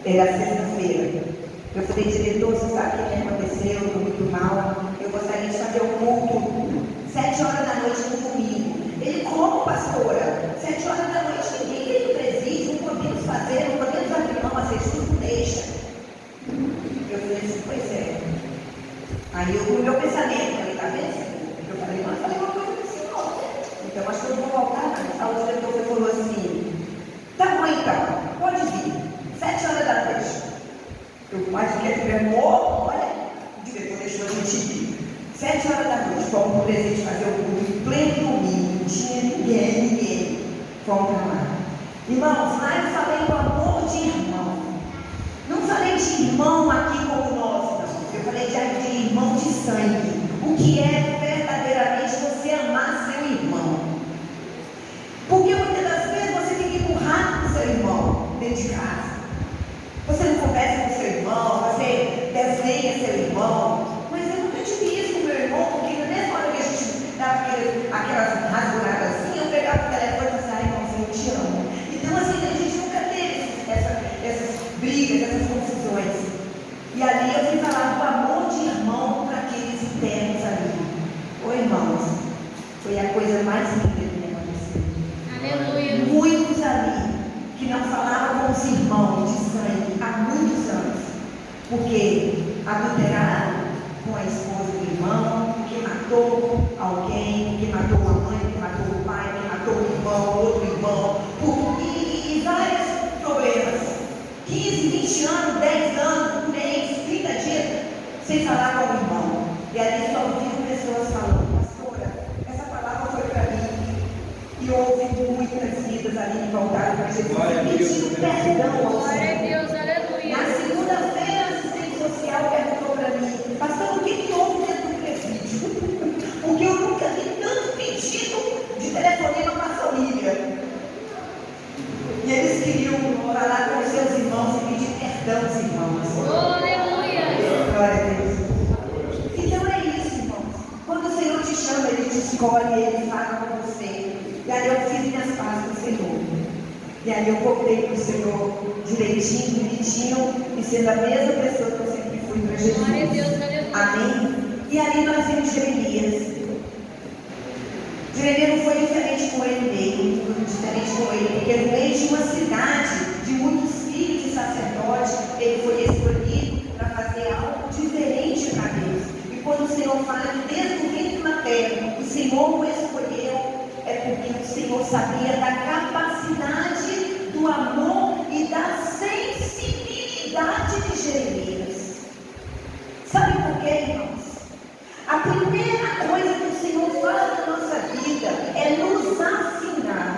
Speaker 3: Era sexta-feira. Eu falei, diretor, você sabe o que aconteceu? Eu estou muito mal. Eu gostaria de fazer um culto 7 horas da noite no domingo. Ele, como, pastora? 7 horas da noite, ninguém tem no presídio, não podemos fazer, não podemos abrir mão, mas Jesus não deixa. Eu falei assim, pois é. Aí eu, no meu pensamento, falei, tá vendo? Eu falei, mas falei uma coisa para o Senhor. Então acho que eu não vou voltar, mas o diretor falou assim, tá bom então, pode vir, 7 horas da noite. Eu mais que tiver morto, olha, o diretor deixou a gente ir. 7 horas da noite, fomos para o presente fazer o culto em pleno domingo, não tinha ninguém. Fomos para lá. Irmãos, lá eu falei do amor de irmão. Não falei de irmão aqui como nós, não. Eu falei de irmão de sangue. O que é verdadeiramente você amar seu irmão. Porque muitas das vezes você fica empurrado com seu irmão dentro de casa. Você não conversa com seu irmão, você desdenha seu irmão. Mas eu nunca tive isso com meu irmão, porque na mesma hora que a gente dava aquelas rasguradas assim, eu pegava o telefone e dizia, irmãozinho, eu te amo. Então assim, a gente nunca teve essas brigas, essas confusões. E ali eu fui falar do amor de irmão para aqueles internos ali. Ô irmãos, foi a coisa mais linda que me aconteceu.
Speaker 5: Aleluia.
Speaker 3: Muitos ali que não falavam com os irmãos de sangue há muitos anos, porque adulteraram com a esposa do irmão, que matou alguém, que matou a mãe, que matou o pai, que matou o irmão, outro irmão, e vários problemas. 15, 20 anos, 10 anos, 1 mês, 30 dias, sem falar com o irmão. E ali só ouviram pessoas falando, pastora, essa palavra foi para mim. E houve muitas vidas ali que voltaram para Jesus e pediram perdão ao
Speaker 5: Glória a
Speaker 3: Senhor.
Speaker 5: Deus, aleluia.
Speaker 3: Na segunda-feira, a assistente social perguntou para mim, pastor, o que houve dentro do presídio? Porque eu nunca vi tanto pedido de telefonema para a família. E eles queriam falar com seus irmãos e pedir perdão aos irmãos.
Speaker 5: Oh, aleluia.
Speaker 3: Glória a Deus. Então é isso, irmãos. Quando o Senhor te chama, Ele te escolhe, Ele fala com você. E aí eu fiz minhas pazes com o Senhor. E aí eu voltei para o Senhor direitinho, bonitinho, e sendo a mesma pessoa que eu sempre fui para Jesus.
Speaker 5: Glória a Deus, aleluia.
Speaker 3: Amém? E ali nós vimos Jeremias. Jeremias não foi diferente com ele mesmo, não foi diferente com ele, porque no meio de uma cidade de muitos filhos de sacerdote, ele foi escolhido para fazer algo diferente para Deus. E quando o Senhor fala que desde o ventre materno o Senhor o escolheu, é porque o Senhor sabia da capacidade, do amor e da sensibilidade de Jeremias. Sabe por quê, irmãos? A primeira coisa que o Senhor faz na nossa vida é nos afinar,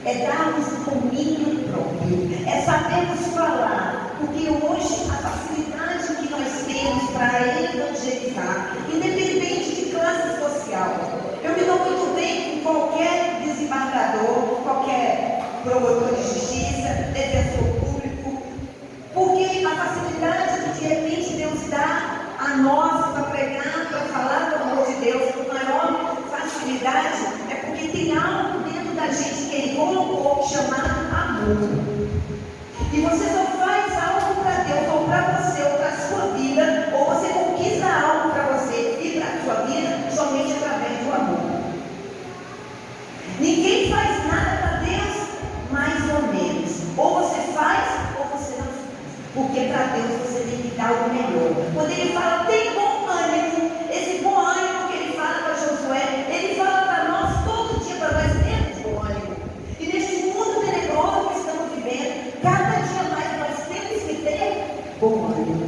Speaker 3: é darmos domínio próprio, é sabermos falar, porque hoje a facilidade que nós temos para evangelizar, independente de classe social, eu me dou muito bem com qualquer desembargador, qualquer promotor de justiça, defensor público, porque a facilidade que de repente Deus dá a nós para pregar, para falar do amor de Deus com maior facilidade, é porque tem algo dentro da gente que Ele colocou chamado amor. Ou você faz, ou você não faz. Porque para Deus você tem que dar o melhor. Quando ele fala, tem bom ânimo, esse bom ânimo que ele fala para Josué, ele fala para nós todo dia, para nós termos bom ânimo. E neste mundo tenebroso que estamos vivendo, cada dia mais nós temos que ter bom ânimo.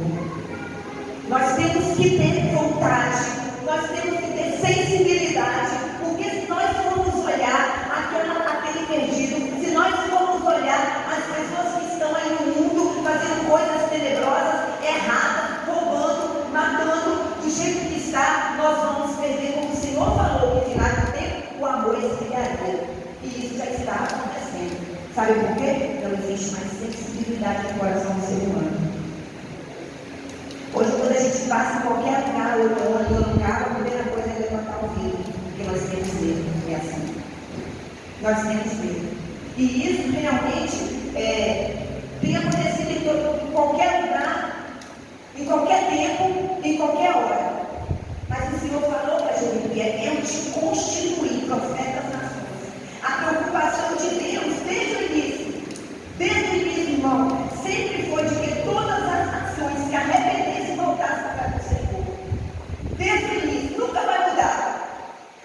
Speaker 3: Nós temos que ter vontade, nós temos que ter sensibilidade, porque se nós formos olhar aquele perdido, se nós formos olhar as pessoas que estão aí no mundo fazendo coisas tenebrosas, erradas, roubando, matando, do jeito que está, nós vamos perder, como o Senhor falou, que virá no tempo, o amor esfriaria. E isso já está acontecendo. Sabe por quê? Não existe mais sensibilidade no coração do ser humano. Hoje, quando a gente passa em qualquer lugar, ou no carro, a primeira coisa é levantar o vidro, porque nós temos medo, é assim. Nós temos medo. E isso realmente tem acontecido em qualquer lugar, em qualquer tempo, em qualquer hora. Mas o Senhor falou para Jeremias, eu te constituí profeta das nações. A preocupação de Deus, desde o início, irmão, sempre foi de que todas as nações se arrependessem e voltassem para o Senhor. Desde o início, nunca vai mudar.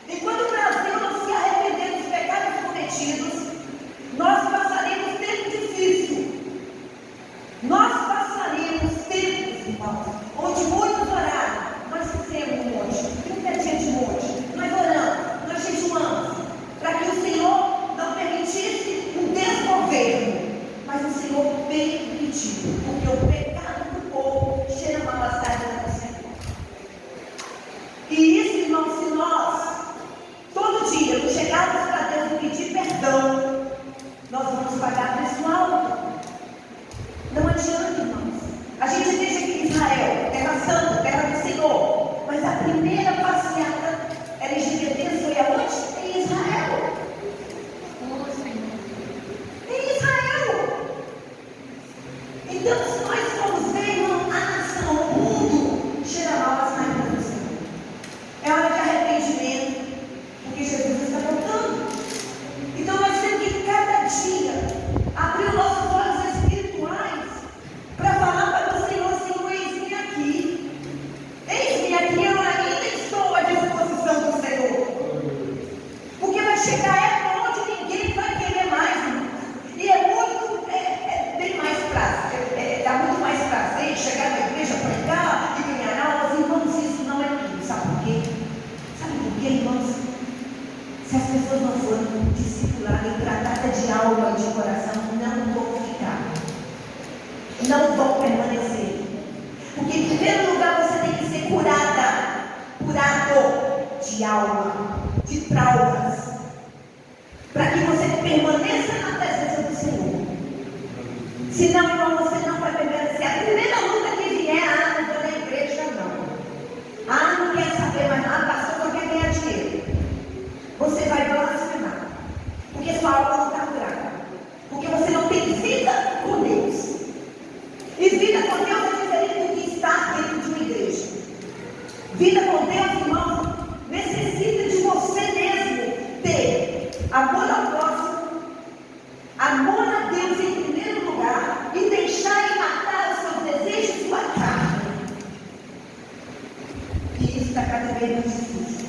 Speaker 3: Enquanto o Brasil não se arrepender dos pecados cometidos, nós passaremos tempo difícil. Nós passaremos tempos, irmãos, onde muitos oraram. Nós fizemos um monte, 30 dias de monte. Nós oramos, nós jejuamos, para que o Senhor não permitisse um desgoverno. Mas o Senhor permitiu, porque o pecado do povo cheira mal às tardes do Senhor. E isso, irmãos, se nós, todo dia, não chegarmos para Deus e pedir perdão, nós vamos pagar preço alto. Não adianta, irmãos. A gente deixa aqui Israel, terra santa, terra do Senhor. Mas a primeira passeata LGBT foi aonde? Em Israel. Em Israel. Então, se nós formos ver, irmão, a nação, o mundo, cheira mal às lágrimas do Senhor. É hora de arrependimento, porque Jesus está voltando. Então, nós temos que cada dia abrir os nossos olhos espirituais para falar para o Senhor, Senhor, eis-me aqui. Eis-me aqui, eu ainda estou à disposição do Senhor. Porque vai chegar a época onde ninguém vai querer mais, irmãos. E bem mais prático, dá muito mais prazer chegar na igreja, pregar e ganhar aulas. Irmãos, isso não é tudo. Sabe por quê? Sabe por quê, irmãos? Se as pessoas não forem discipuladas e tratadas de alma e de coração, não vão ficar. Não vão permanecer. Porque em primeiro lugar você tem que ser curado de alma, de traumas, para que você permaneça na presença do Senhor. Senão, irmão, você não vai permanecer. A primeira luta que vier, não vou na igreja, não. Não quer saber mais nada, pastor, só quer ganhar dinheiro. Você vai blasfemar, porque sua alma não está curada, porque você não tem vida com Deus. E vida com Deus é diferente do que estar dentro de uma igreja. Vida com Deus, irmão, necessita de você mesmo ter amor ao próximo, amor a Deus em primeiro lugar, e deixar e matar os seus desejos e sua carne. E isso está cada vez mais difícil.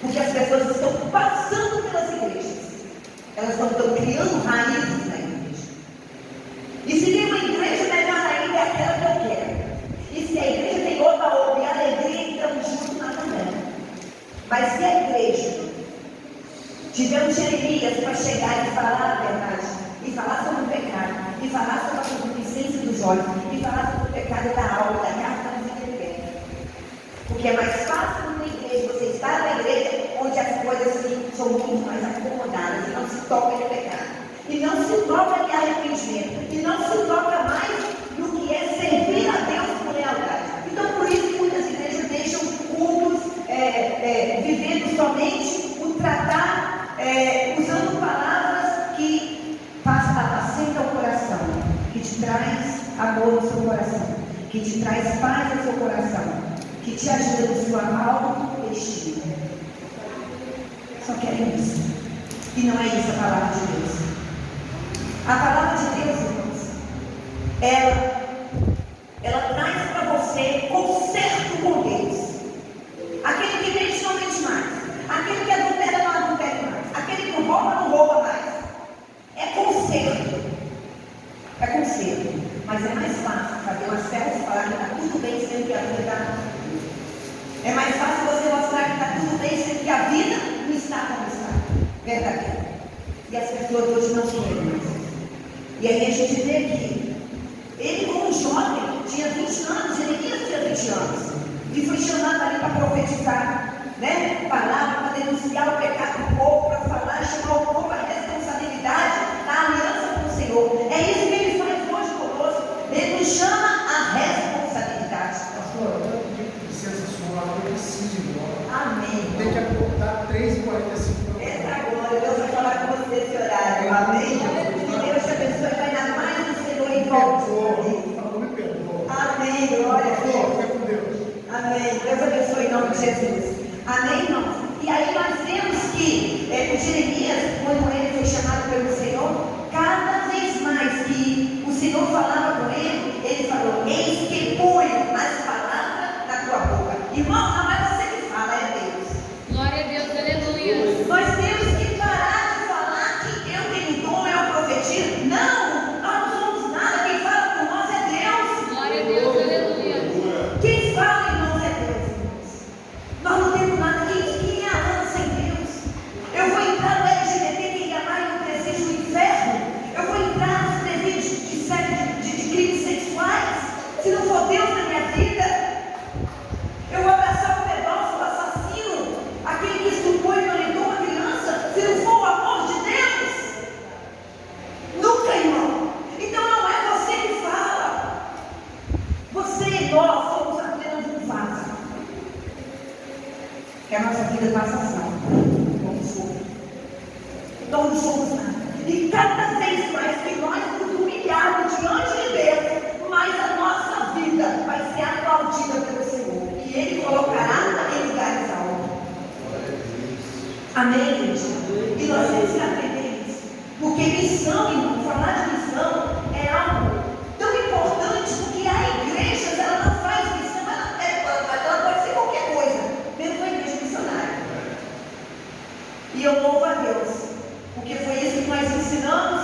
Speaker 3: Porque as pessoas estão passando pelas igrejas. Elas não estão criando raízes na igreja. E se tem uma igreja, melhor ainda é aquela que eu quero. E se a igreja tem oba-oba e alegria, então junto na também. Mas se a igreja tiver um Jeremias para chegar e falar a verdade, e falar sobre o pecado, e falar sobre a concupiscência dos olhos, e falar sobre o pecado da alma, da carne, da misericórdia. Porque é mais fácil numa igreja, você estar na igreja onde as coisas são muito mais acomodadas, e não se toca no pecado, e não se toca em arrependimento, e não se toca mais no que é servir a Deus com lealdade. Então, por isso que muitas igrejas deixam cultos vivendo somente o tratar, usando palavras que apacenta o coração, que te traz amor no seu coração, que te traz paz no seu coração, que te ajuda na sua autoestima. Só querem isso. E não é isso a palavra de Deus. A palavra de Deus, irmãos, ela traz para você conserto com Deus. Aquele que mente não mente mais. Aquele que adultera não adultera mais. Aquele que rouba não rouba mais. É conserto. É conserto. Mas é mais fácil fazer uma serva falar que está tudo bem sendo que a vida está ruim. É mais fácil você mostrar que está tudo bem sendo que a vida não está como está. Verdadeiro. E as pessoas hoje não são mais. E aí a gente vê que ele, como jovem, tinha 20 anos, Jeremias tinha 20 anos, e foi chamado ali para profetizar, né? Palavra para denunciar o pecado do povo, para falar, chamar o povo à responsabilidade, à aliança com o Senhor. É isso que ele faz hoje conosco. Ele nos chama à responsabilidade.
Speaker 7: Pastor, eu tenho licença sua, eu preciso ir embora.
Speaker 3: Amém.
Speaker 7: Tem que acordar 3h45.
Speaker 3: Entra agora, Deus vai falar com você esse horário. Amém. Que Deus te abençoe, vai dar mais do Senhor em volte.
Speaker 7: Me perdoa.
Speaker 3: Amém, glória a Deus.
Speaker 7: Fica com Deus.
Speaker 3: Amém. Deus abençoe em nome de Jesus. Amém, irmãos? E aí nós vemos que o Jeremias, quando ele foi chamado pelo Senhor, cada vez mais que o Senhor falava com ele, ele falou: eis que ponho as palavras na tua boca. Irmão, não é você que fala, é Deus.
Speaker 5: Glória a Deus, aleluia.
Speaker 3: Nós temos que parar de falar que eu tenho dom, eu profetizo. Não, nós não somos nada. Quem fala por nós é Deus.
Speaker 5: Glória a Deus, aleluia.
Speaker 3: Quem fala em nós é Deus, irmãos. Nós não temos nada. Quem é a sem Deus? Eu vou entrar no LGBT, quem é mais no presídio do inferno. Eu vou entrar nos presídios de crimes sexuais. Se não for Deus na minha vida, eu vou abraçar o pedófilo, o assassino, aquele que estuprou e violentou uma criança. Se não for o amor de Deus, nunca, irmão. Então não é você que fala. Você e nós somos apenas um vaso. Que a nossa vida é passação. Como somos. Nós não somos nada. E cada vez mais que nós nos humilharmos diante de Deus, mais a nossa vida vai ser aplaudida pelo Senhor. E Ele colocará em lugares altos. Amém, igreja? E nós temos que aprender isso. Porque missão, irmão, falar de missão é algo tão importante, porque a igreja, ela não faz missão, ela pode ser qualquer coisa, mesmo a igreja missionária. E eu louvo a Deus, porque foi isso que nós ensinamos,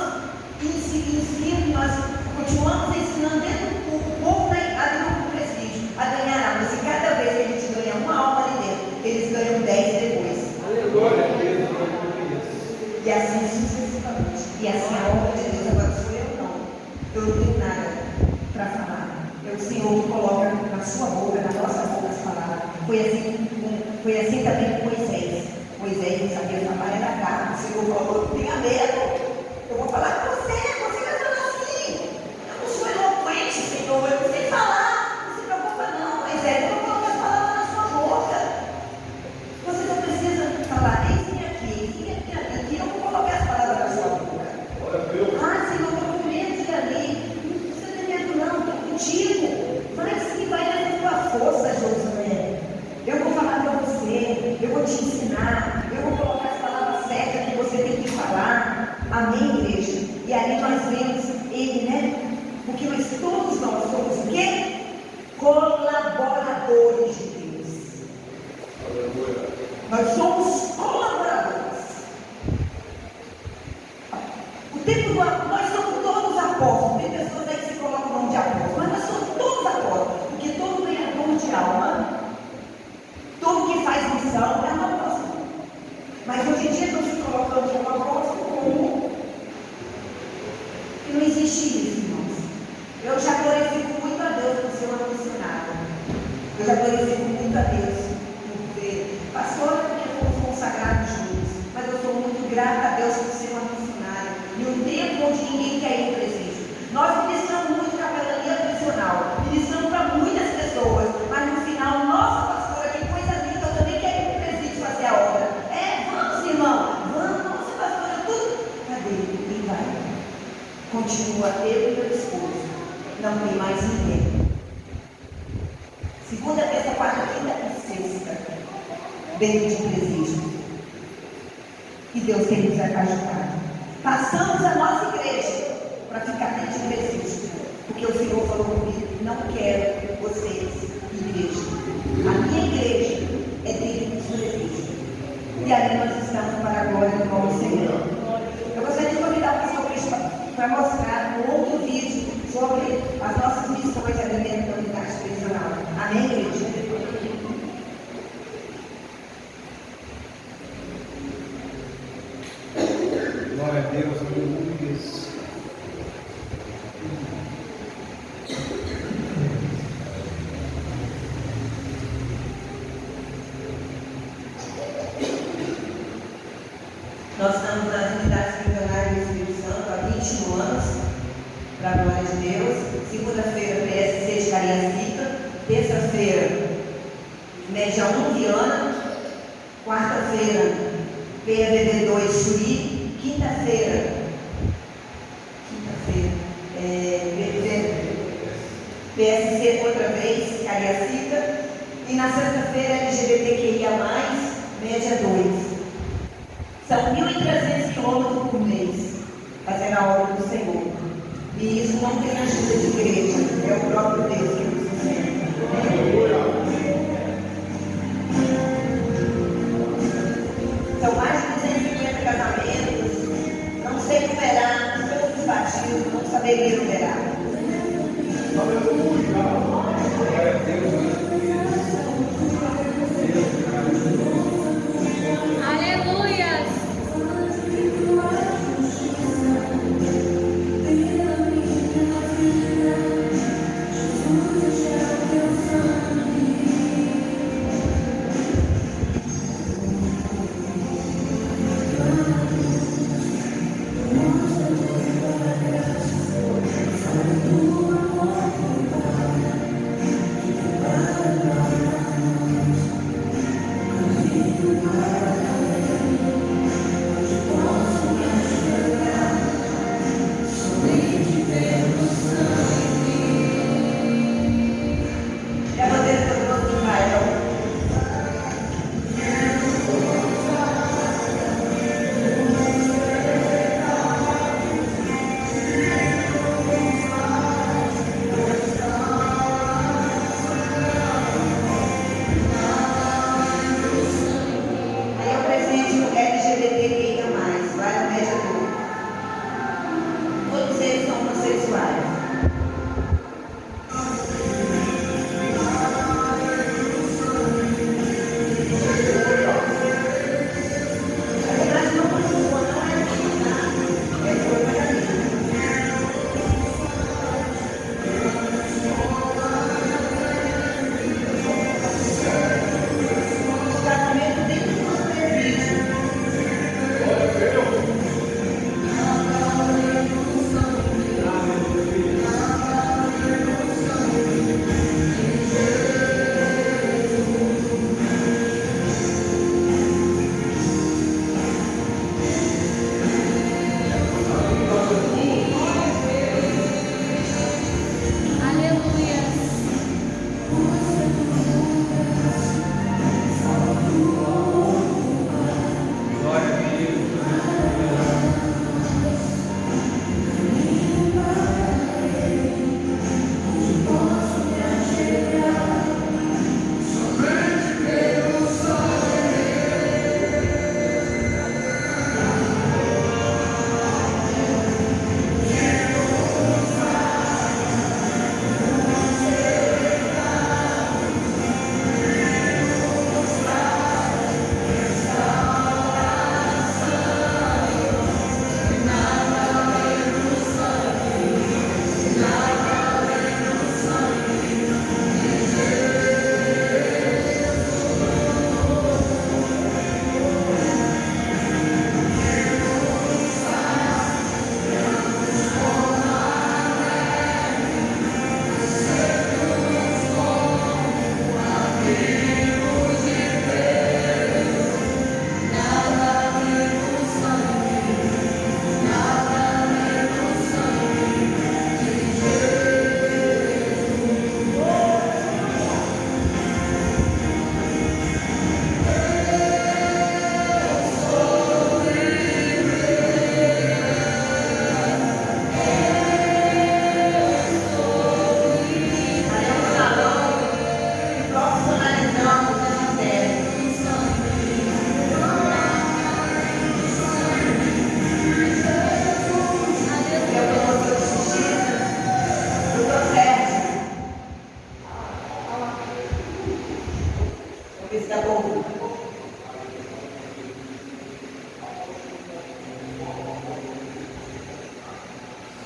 Speaker 3: ensino, nós continuamos ensinando dentro do povo ali no presídio, a ganhar almas. E cada vez que a gente ganha uma alma ali dentro, eles ganham 10 depois.
Speaker 6: Glória a Deus, glória a Deus.
Speaker 3: E assim sucessivamente. E assim a obra de Deus. Agora sou eu não. Eu não tenho nada para falar. É o Senhor que coloca na sua boca, na nossa boca as palavras. Foi assim também com Moisés. Moisés não sabia falar, era carne. O Senhor falou: não tenha medo. Eu vou falar com você vai falar assim. Eu não sou eloquente, Senhor, eu não sei falar. Não se preocupa não, Moisés, eu vou colocar as palavras na sua boca. Você só precisa falar: eis-me aqui, eu vou colocar as palavras na sua boca. Ah, Senhor, eu estou com medo de ir ali. Não precisa ter medo não, estou contigo. Vai sim, vai na tua força, Josué. Eu vou falar para você, eu vou te ensinar, eu vou colocar as palavras certas que você tem que falar. Amém, igreja? E ali nós vemos ele, né? Porque todos nós somos o quê? Colaboradores de Deus. Nós somos colaboradores. O tempo do nós somos todos apóstolos. Tem pessoas aí que se colocam o nome de apóstolos, mas nós somos todos apóstolos. Porque todo ganhador de alma, todo que faz missão é um apóstolo. Mas hoje em dia estão se colocando como apóstolo comum. E não existe isso, irmãos. Eu já glorifico muito a Deus por ser uma missionária. Eu já glorifico muito a Deus por ver pastora, porque fomos consagrados juntos. Mas eu sou muito grata a Deus por ser uma missionária. E um tempo onde ninguém quer ir no presídio. Nós ministramos muito capelania prisional. Ministramos para muitas pessoas. Mas no final, nossa pastora, que coisa linda, eu também quero ir no presídio fazer a obra. Vamos, irmão. Vamos, nossa pastora, tudo. Cadê? Ninguém vai. Continua eu e meu esposo. Não tem mais ninguém. Segunda, terça, quarta, quinta e sexta. Dentro de presídio. E Deus tem nos ajudado. Passamos a nossa igreja. para ficar dentro do registro. Porque o Senhor falou comigo, não quero vocês, igreja. A minha igreja é dentro do registro. E ali nós estamos para a glória do nome do Senhor. Eu gostaria de convidar o pastor Cristo para mostrar um outro vídeo sobre as nossas missões ali dentro da unidade prisional. Amém, igreja?
Speaker 6: Glória a Deus, aleluia.
Speaker 3: Nós estamos nas unidades prisionais do Espírito Santo há 21 anos, para a glória de Deus. Segunda-feira, PSC de Cariacica. Terça-feira, Média 1, Viana. Quarta-feira, PAVD 2, Chuí. Quinta-feira, PSC outra vez, Cariacica. E na sexta-feira, LGBTQIA+, Média 2. São 1.300 quilômetros por mês, fazendo a obra do Senhor. E isso não tem ajuda de igreja, é o próprio Deus que nos sustenta. São mais de 250 casamentos, não sei numerar, todos os batismos, não saberia numerar.
Speaker 6: Glória a Deus,
Speaker 5: Aleluias.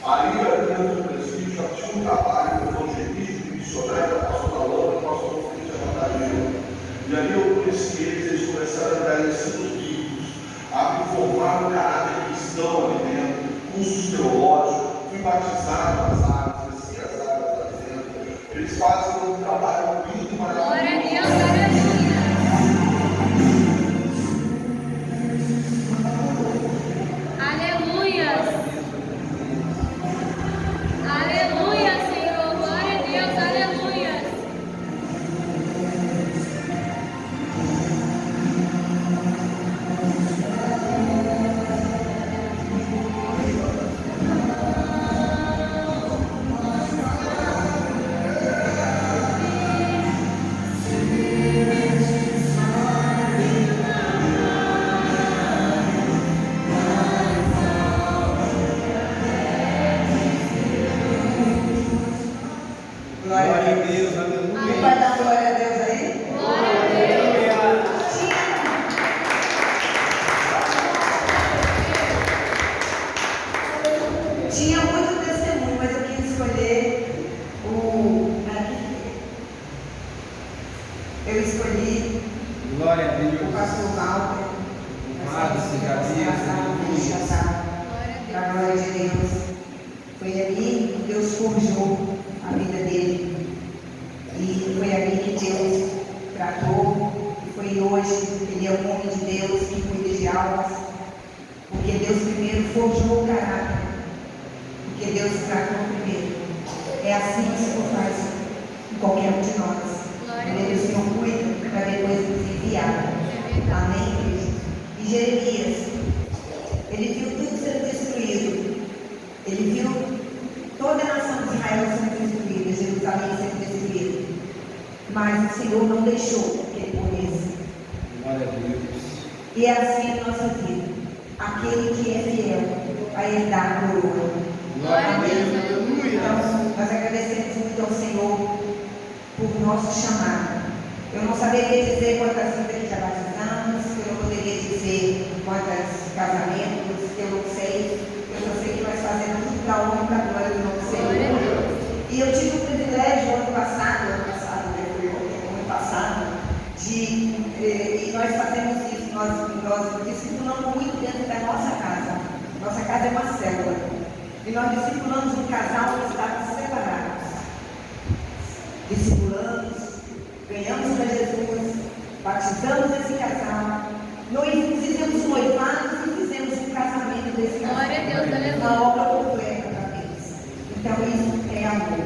Speaker 2: Ali dentro do presídio já tinha um trabalho evangelístico, missionário, da pastora Laura, do pastor Felipe Matadeira. E ali eu conheci eles começaram a dar ensinos bíblicos, a formar um caráter cristão ali dentro, cursos teológicos, fui batizado nas águas, desci as águas lá dentro. Eles fazem um trabalho lindo, maravilhoso.
Speaker 5: Glória a Deus, aleluia. Aleluias. Aleluia, Senhor. Glória a Deus, aleluia.
Speaker 3: Glória a Deus.
Speaker 6: Deus, aleluia.
Speaker 3: Quem vai dar glória a Deus aí?
Speaker 5: Glória a Deus.
Speaker 3: Tinha muito testemunho, mas eu quis escolher o. Eu escolhi
Speaker 6: Glória a
Speaker 3: o
Speaker 6: Deus.
Speaker 3: pastor Walter.
Speaker 6: Louvado seja Deus.
Speaker 3: Para a glória de Deus. Foi ali que Deus forjou a vida dele. E foi ali que Deus tratou. E foi hoje que ele é um homem de Deus que cuida de almas. Porque Deus primeiro forjou o caráter. Porque Deus tratou primeiro. É assim que o Senhor faz com qualquer um de nós. Primeiro o Senhor cuida para depois nos enviar. Amém, igreja? E Jeremias, ele viu tudo sendo destruído. Ele viu toda a nação de Israel sendo destruída, Jerusalém sendo destruída. Mas o Senhor não deixou que ele morresse.
Speaker 6: Glória a Deus.
Speaker 3: E é assim a nossa vida. Aquele que é fiel vai herdar a coroa.
Speaker 6: Glória a Deus, aleluia.
Speaker 3: Então, nós agradecemos muito ao Senhor por nosso chamado. Eu não saberia dizer quantas vidas que já batizamos, eu não poderia dizer quantos casamentos, eu não sei. Eu só sei que nós fazemos tudo para a honra e para a glória do nosso Senhor. E eu tive o privilégio ano passado, e nós fazemos isso, nós discipulamos muito dentro da nossa casa. Nossa casa é uma célula. E nós discipulamos um casal que estava separados. Discipulamos, ganhamos para Jesus, batizamos esse casal, fizemos um noivado e fizemos um casamento desse casal.
Speaker 5: Glória a Deus, aleluia.
Speaker 3: Uma obra completa para Deus. Então isso é amor.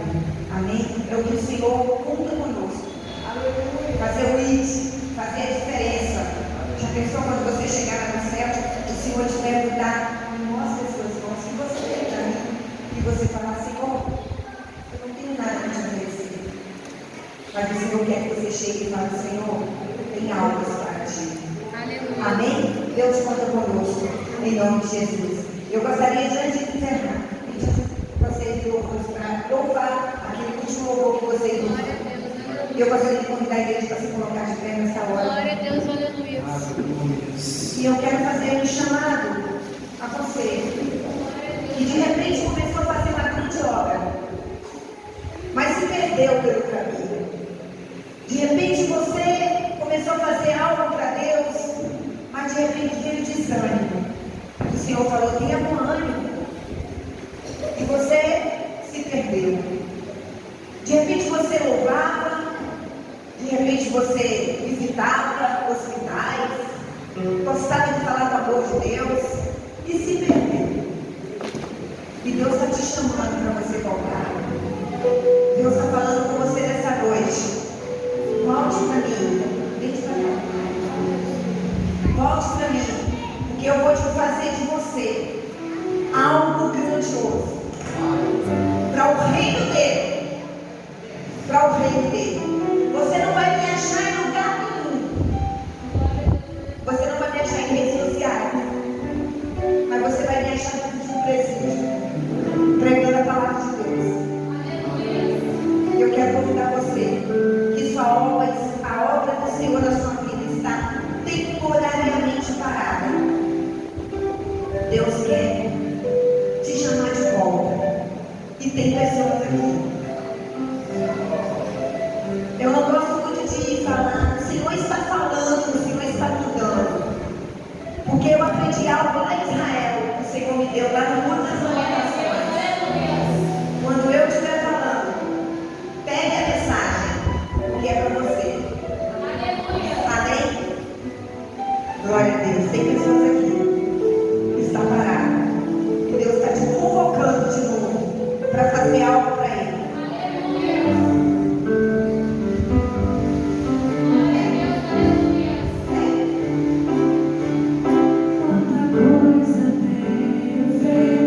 Speaker 3: Amém? É o que o Senhor conta conosco. Fazer o IT, fazer a diferença. Já pensou quando você chegar no céu, o Senhor te perguntar, mostra as suas mãos, que você tem para mim, e você falar, Senhor, eu não tenho nada para te oferecer. Mas o Senhor quer que você chegue e fale, Senhor, eu tenho algo para ti.
Speaker 5: Aleluia.
Speaker 3: Amém? Deus conta conosco, em nome de Jesus. Eu gostaria de, antes de encerrar, pedir vocês de louvores para louvar aquele último louvor que vocês
Speaker 5: Glória
Speaker 3: louvaram.
Speaker 5: a Deus, aleluia.
Speaker 3: Eu gostaria de convidar a igreja para se colocar de pé nessa hora.
Speaker 5: Glória a Deus, aleluia.
Speaker 3: E eu quero fazer um chamado a você, que de repente começou a fazer uma grande obra, mas se perdeu pelo caminho. De repente você começou a fazer algo para Deus, mas de repente veio desânimo. O Senhor falou, tenha bom ânimo. E você se perdeu. De repente você louvava, de repente você visitava hospitais, gostava de falar do amor de Deus e se perdeu. E Deus está te chamando para você voltar. Deus está falando com você nessa noite. Volte para mim. Vem para cá. Volte para mim. Porque eu vou te fazer de você algo grandioso. Para o reino dele. Para o reino dele. Você não vai me achar em lugar nenhum. Você não vai me achar em redes sociais. Mas você vai me achar dentro de um presídio, pregando a palavra de Deus. entendeu lá no mundo das lamentações. Quando eu estiver falando, pegue a mensagem, que é para você. Amém? Glória a Deus. Tem pessoas aqui que estão paradas. Deus está te convocando de novo para fazer algo para Ele.
Speaker 1: Quanta coisa tenho feito.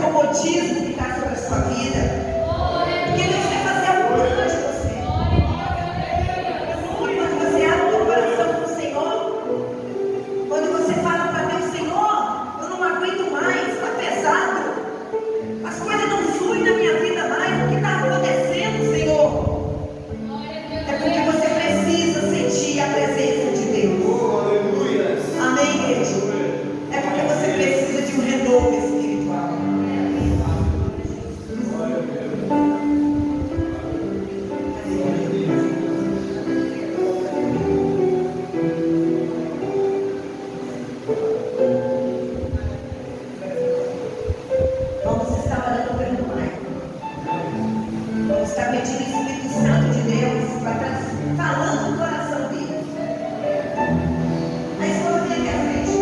Speaker 3: comodismo que está sobre a sua vida. Porque Deus quer fazer algo grande em você. Quando você abre o seu coração para o Senhor, quando você fala para Deus, Senhor, eu não aguento mais, está pesado. As coisas não fluem na minha vida mais. O que está acontecendo, Senhor? É porque você precisa sentir a presença de Deus. Amém, igreja? É porque você precisa de um renovo espiritual. Vamos estar orando pelo Pai. Vamos estar pedindo o Espírito Santo de Deus para estar falando no coração dele. A esposa vem aqui à frente.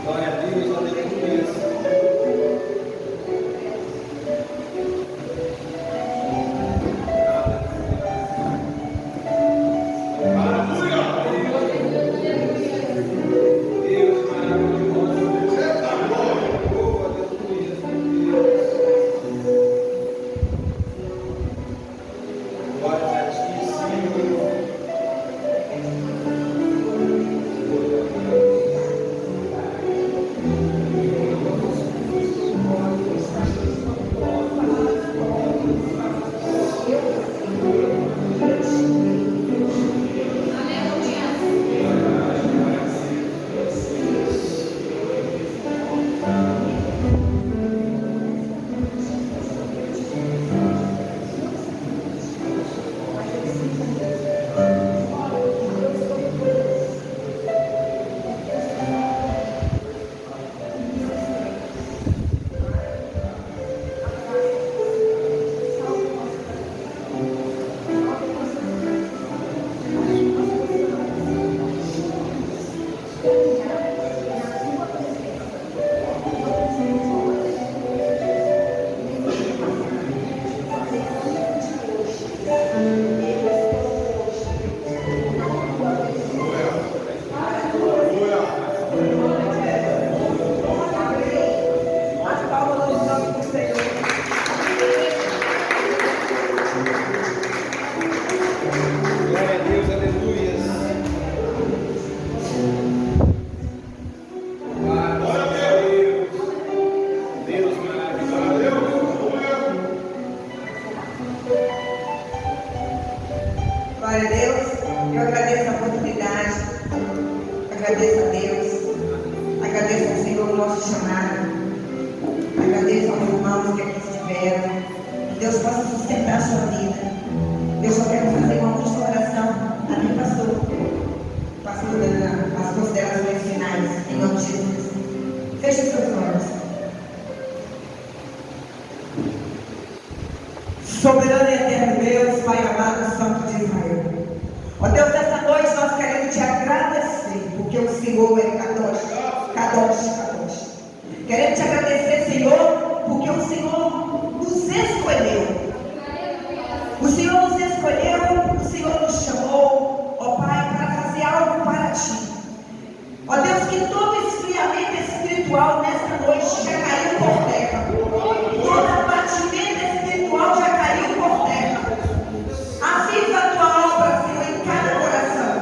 Speaker 6: Glória a Deus, aleluia. Deus maravilhoso. Glória a ti, Senhor. Bate palmas no nome do Senhor. Glória a Deus, aleluia. Glória a Deus. Deus maravilhoso.
Speaker 3: Glória a Deus. Eu agradeço a oportunidade. Agradeço a Deus. Agradeço ao Senhor o nosso chamado. Agradeço aos irmãos que aqui estiveram. Que Deus possa sustentar a sua vida. Eu só quero fazer uma última oração. A mim, pastor. Pastor, as considerações finais. Em nome de Jesus. Feche os seus olhos. Soberano e eterno Deus, Pai amado, Santo de Israel. Ó Deus, nessa noite nós queremos te agradecer, porque o Senhor é Kadosh, Kadosh, Kadosh. Queremos te agradecer, Senhor, porque o Senhor nos escolheu. O Senhor nos escolheu, o Senhor nos chamou, ó Pai, para fazer algo para ti. Ó Deus, que todo esfriamento espiritual nesta noite já caiu por terra. Todo abatimento espiritual já caiu por terra. Aviva a tua obra, Senhor, em cada coração.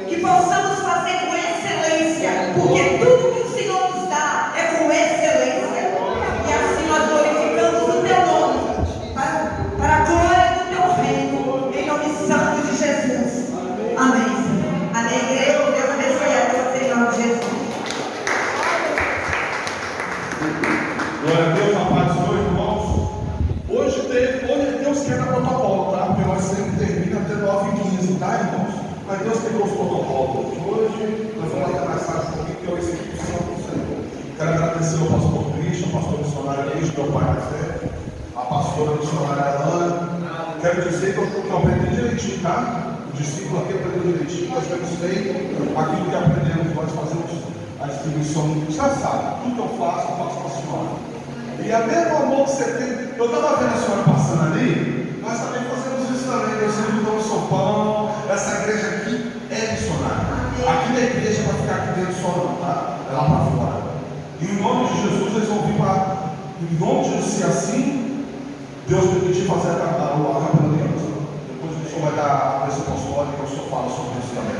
Speaker 3: Que possamos fazer com excelência, porque tudo que o Senhor nos dá é com excelência. E assim nós glorificamos o teu nome, para a glória do teu reino, em nome santo de Jesus. Amém, Senhor. Amém, igreja. Deus abençoe a você, em nome de Jesus.
Speaker 2: pai da fé, a pastora missionária Ana. Quero dizer que eu aprendi direitinho, tá? O discípulo aqui aprendeu direitinho, nós temos feito aquilo que aprendemos, nós fazemos a distribuição, já sabe, tudo que eu faço para a senhora. E a mesmo amor que você tem, eu estava vendo a senhora passando ali, nós também fazemos isso também, nós distribuímos São Paulo, essa igreja aqui é missionária. Aqui na igreja vai ficar aqui dentro só não, tá? É lá para fora. E em nome de Jesus eles vão vir para, em nome de Jesus, se assim Deus permitir fazer a aliança. Depois o senhor vai dar a bênção apostólica, o senhor fala sobre isso também.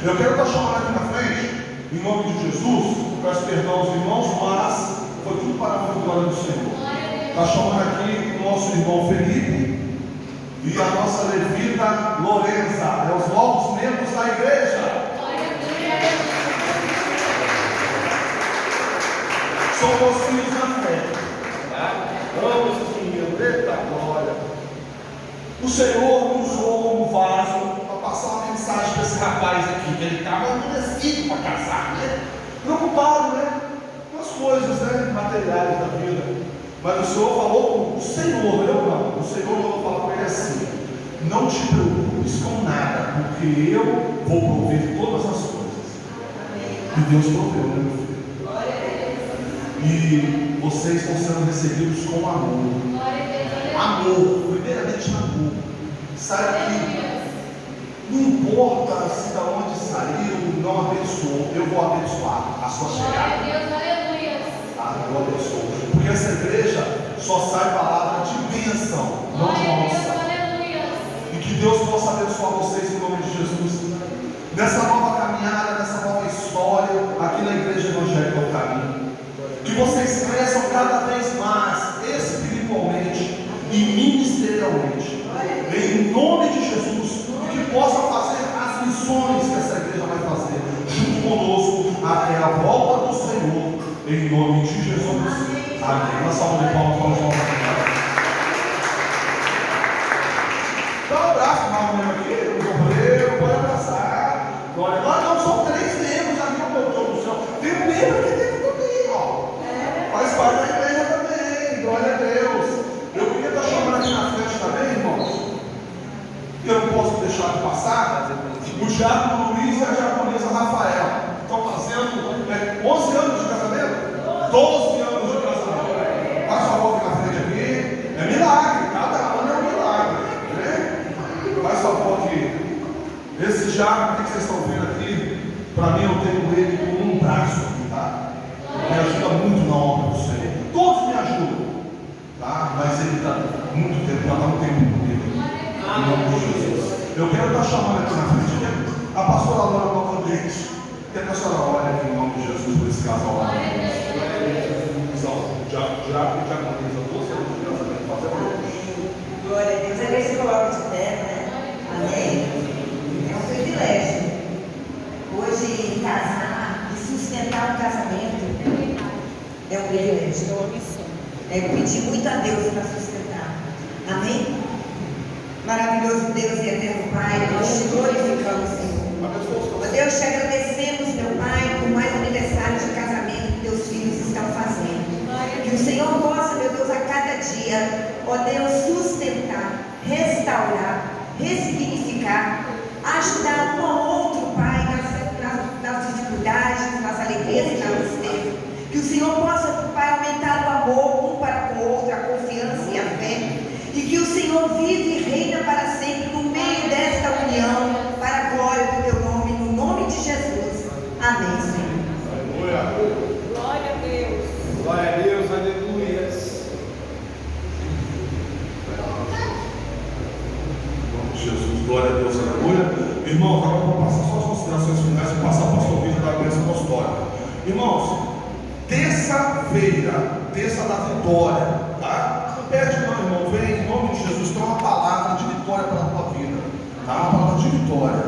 Speaker 2: Eu quero estar chamando aqui na frente, em nome de Jesus, peço perdão aos irmãos, mas foi tudo para a glória do Senhor. Está chamando aqui o nosso irmão Felipe e a nossa levita Lorenza, os novos membros da igreja. São mocinhos na fé. Amo esses meninos, eita glória. O Senhor nos usou como vaso para passar uma mensagem para esse rapaz aqui, que ele estava endurecido para casar, né? Preocupado, né? Com as coisas, né? Materiais da vida. Mas o Senhor falou com o Senhor, eu não. O Senhor mandou falar com ele assim: não te preocupes com nada, porque eu vou prover todas as coisas. E Deus proveu, né, meu filho? E vocês estão sendo recebidos com amor. Amor, primeiramente amor. Sabe que não importa se da onde saiu, não abençoou, eu vou abençoar a sua chegada. Eu abençoo. Porque essa igreja só sai palavra de bênção, não de maldição. E que Deus possa abençoar vocês em nome de Jesus. Nessa nova caminhada, nessa nova história, aqui na Igreja Evangélica do Caminho. Que vocês cresçam cada vez mais, espiritualmente e ministerialmente. Em nome de Jesus. E que possa fazer as missões que essa igreja vai fazer junto conosco até a volta do Senhor. Em nome de Jesus. Amém. Uma salva de palmas para o Senhor. Dá um abraço para o meu aqui, o obreiro, pode abraçar. Glória. Nós não somos 3 membros, já viu, meu Deus do céu. Tem um membro aqui dentro também, ó. Faz parte da igreja também. Glória a Deus. Eu queria estar chamando aqui na frente também, irmãos. Eu não posso deixar de passar. O diácono Luiz e a diaconisa Rafael estão fazendo 11 anos de casamento? 12 anos de casamento. Faz favor aqui na frente aqui. É milagre, cada ano é um milagre, né? Faz favor aqui. Esse diácono que vocês estão vendo aqui, para mim eu tenho ele como um braço aqui, tá? Me ajuda muito na obra do Senhor. Todos me ajudam, tá? Mas ele está muito tempo, já está um tempo comigo. Em nome de Jesus. Eu quero estar chamando aqui na frente a pastora Laura Novamente. Quero que a senhora olhe aqui em nome de Jesus por esse casal lá.
Speaker 3: Glória a Deus. A igreja se coloca de pé, né? Amém? É um privilégio. Hoje, casar e sustentar um casamento é um privilégio. Eu pedi muito a Deus para sustentar. Amém? Maravilhoso Deus e eterno Pai, nós te glorificamos, Senhor. Ó Deus, te agradecemos, meu Pai, por mais aniversário de casamento que teus filhos estão fazendo. Que o Senhor possa, meu Deus, a cada dia, ó Deus, sustentar, restaurar, ressignificar, ajudar um ao outro, Pai, nas dificuldades, nas alegrias e na tristeza. Que o Senhor possa, Pai, aumentar o amor um para com o outro, a confiança e a fé. E que o Senhor vive e reina para sempre no meio desta união, para a glória do teu nome, no nome de Jesus. Amém, Senhor.
Speaker 2: Aleluia.
Speaker 6: Glória a Deus.
Speaker 2: Glória a Deus, aleluia. Jesus, glória a Deus, aleluia. Irmãos, agora vou passar só as considerações finais e passar para o pastor Vitor da bênção apostólica. Irmãos, terça-feira, terça da vitória, tá? Pede não, irmão, vem em nome de Jesus, tem uma palavra de vitória para a tua vida, tá? Uma palavra de vitória.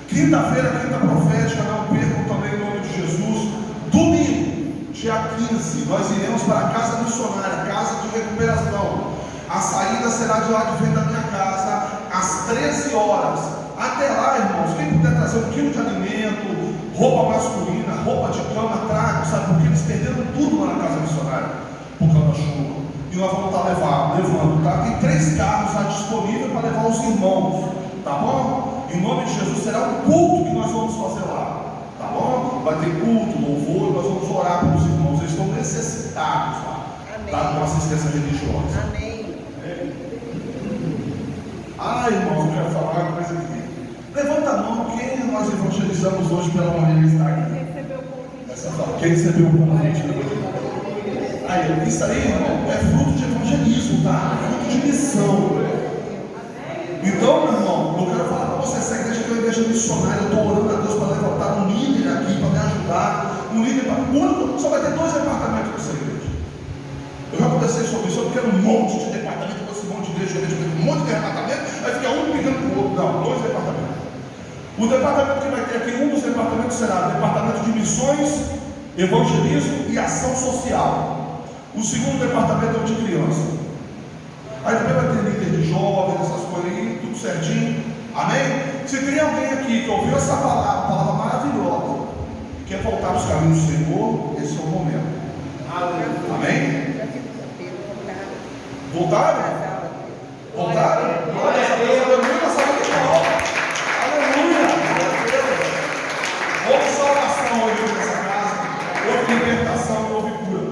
Speaker 2: Quinta-feira, quinta profética, não percam também em nome de Jesus. Domingo, dia 15, nós iremos para a casa missionária, casa de recuperação. A saída será de lá de frente da minha casa, às 13 horas. Até lá, irmãos, quem puder trazer 1 quilo de alimento, roupa masculina, roupa de cama, trago, sabe? Porque eles perderam tudo lá na casa missionária, por causa da chuva. e nós vamos estar levando, tá? Tem 3 carros lá disponíveis para levar os irmãos, tá bom? Em nome de Jesus, será um culto que nós vamos fazer lá, tá bom? Vai ter culto, louvor, nós vamos orar pelos irmãos, eles estão necessitados lá, tá? Com assistência religiosa.
Speaker 3: Amém.
Speaker 2: Irmãos, eu quero falar uma coisa aqui. Levanta a mão, quem nós evangelizamos hoje pela manhã está aqui? Quem recebeu o convite? Isso aí, irmão, é fruto de evangelismo, tá? É fruto de missão. Então, meu irmão, eu quero falar para você, essa igreja é uma igreja missionária. Eu estou orando a Deus para levantar um líder aqui, para me ajudar. Um líder para. Só vai ter 2 departamentos nessa igreja. Eu já conversei sobre isso, eu quero um monte de departamento, com esse monte de igreja, um monte de departamento, vai ficar um brigando com o outro. Não, 2 departamentos. O departamento que vai ter aqui, um dos departamentos será o departamento de missões, evangelismo e ação social. O segundo departamento é o de criança. Aí também vai ter líder de jovens, essas coisas aí, tudo certinho. Amém? Se tem alguém aqui que ouviu essa palavra maravilhosa, e quer voltar para os caminhos do Senhor, esse é o momento. Amém? Voltaram? Voltaram? Glória a Deus, aleluia, essa aleluia! Houve salvação hoje nessa casa, houve libertação, houve cura.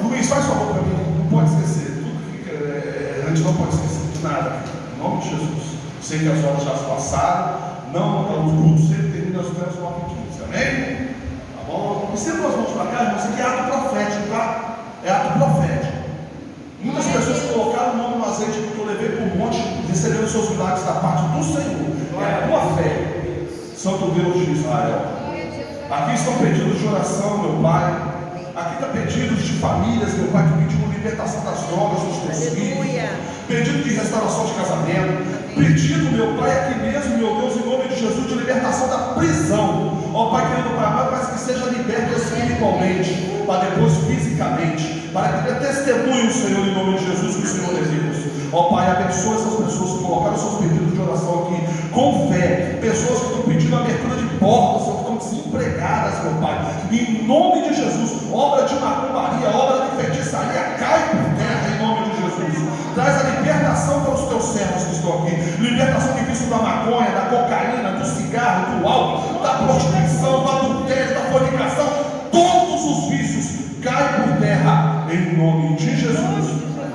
Speaker 2: Luiz, faz favor para mim, não pode esquecer, tudo que a gente não pode esquecer de nada, em nome de Jesus. Sei que as horas já se passaram, não, os cultos sempre terminam às 9h15, amém? Tá bom? E sempre nós vamos para cá, irmão, isso aqui é ato profético, tá? É ato profético. Muitas pessoas colocaram o nome no azeite que eu levei por um monte, receberam seus milagres da parte do Senhor. É a tua fé. Santo Deus de Israel. Aqui estão pedidos de oração, meu Pai. Aqui está pedidos de famílias, meu Pai, que pediu libertação das drogas dos teus filhos. Pedido de restauração de casamento. Pedido, meu Pai, aqui mesmo, meu Deus, em nome de Jesus, de libertação da prisão. Ó Pai querido, Pai amado, mas que seja liberto espiritualmente, para depois fisicamente, para que dê testemunho, Senhor, em nome de Jesus, que o Senhor é Deus. Ó Pai, abençoa essas pessoas que colocaram seus pedidos de oração aqui com fé, pessoas que estão pedindo abertura de portas, que estão desempregadas, meu Pai, em nome de Jesus. Obra de macumbaria, obra de feitiçaria, cai por terra em nome de Jesus. Traz a libertação para os teus servos que estão aqui, libertação de vício da maconha, da cocaína, do cigarro, do álcool, da prostituição, do adultério, da fornicação, todos os vícios caem por terra em nome de Jesus.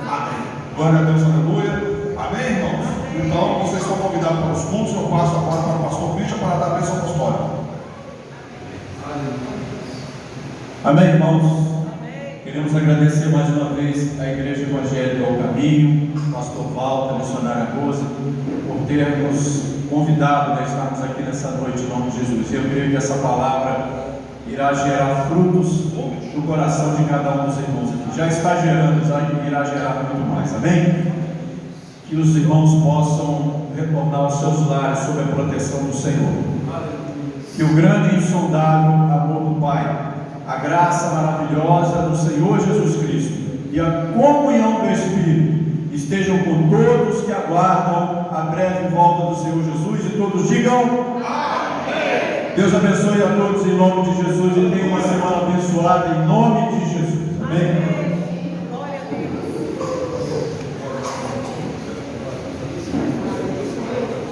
Speaker 2: Amém. Glória a Deus, aleluia. Amém, irmãos? Então, vocês estão convidados para os cultos. Eu passo agora para o pastor Christian para dar a bênção apostólica.
Speaker 4: Amém, irmãos? Queremos agradecer mais uma vez à Igreja Evangélica ao Caminho, pastor Walter, missionária Rosa, por ter nos convidado a estarmos aqui nessa noite em nome de Jesus. Eu creio que essa palavra irá gerar frutos no coração de cada um dos irmãos aqui. Já está gerando, já irá gerar muito mais. Amém? Que os irmãos possam retornar aos seus lares sob a proteção do Senhor. Que o grande e insondável amor do Pai, a graça maravilhosa do Senhor Jesus Cristo e a comunhão do Espírito estejam com todos que aguardam a breve volta do Senhor Jesus, e todos digam amém. Deus abençoe a todos em nome de Jesus.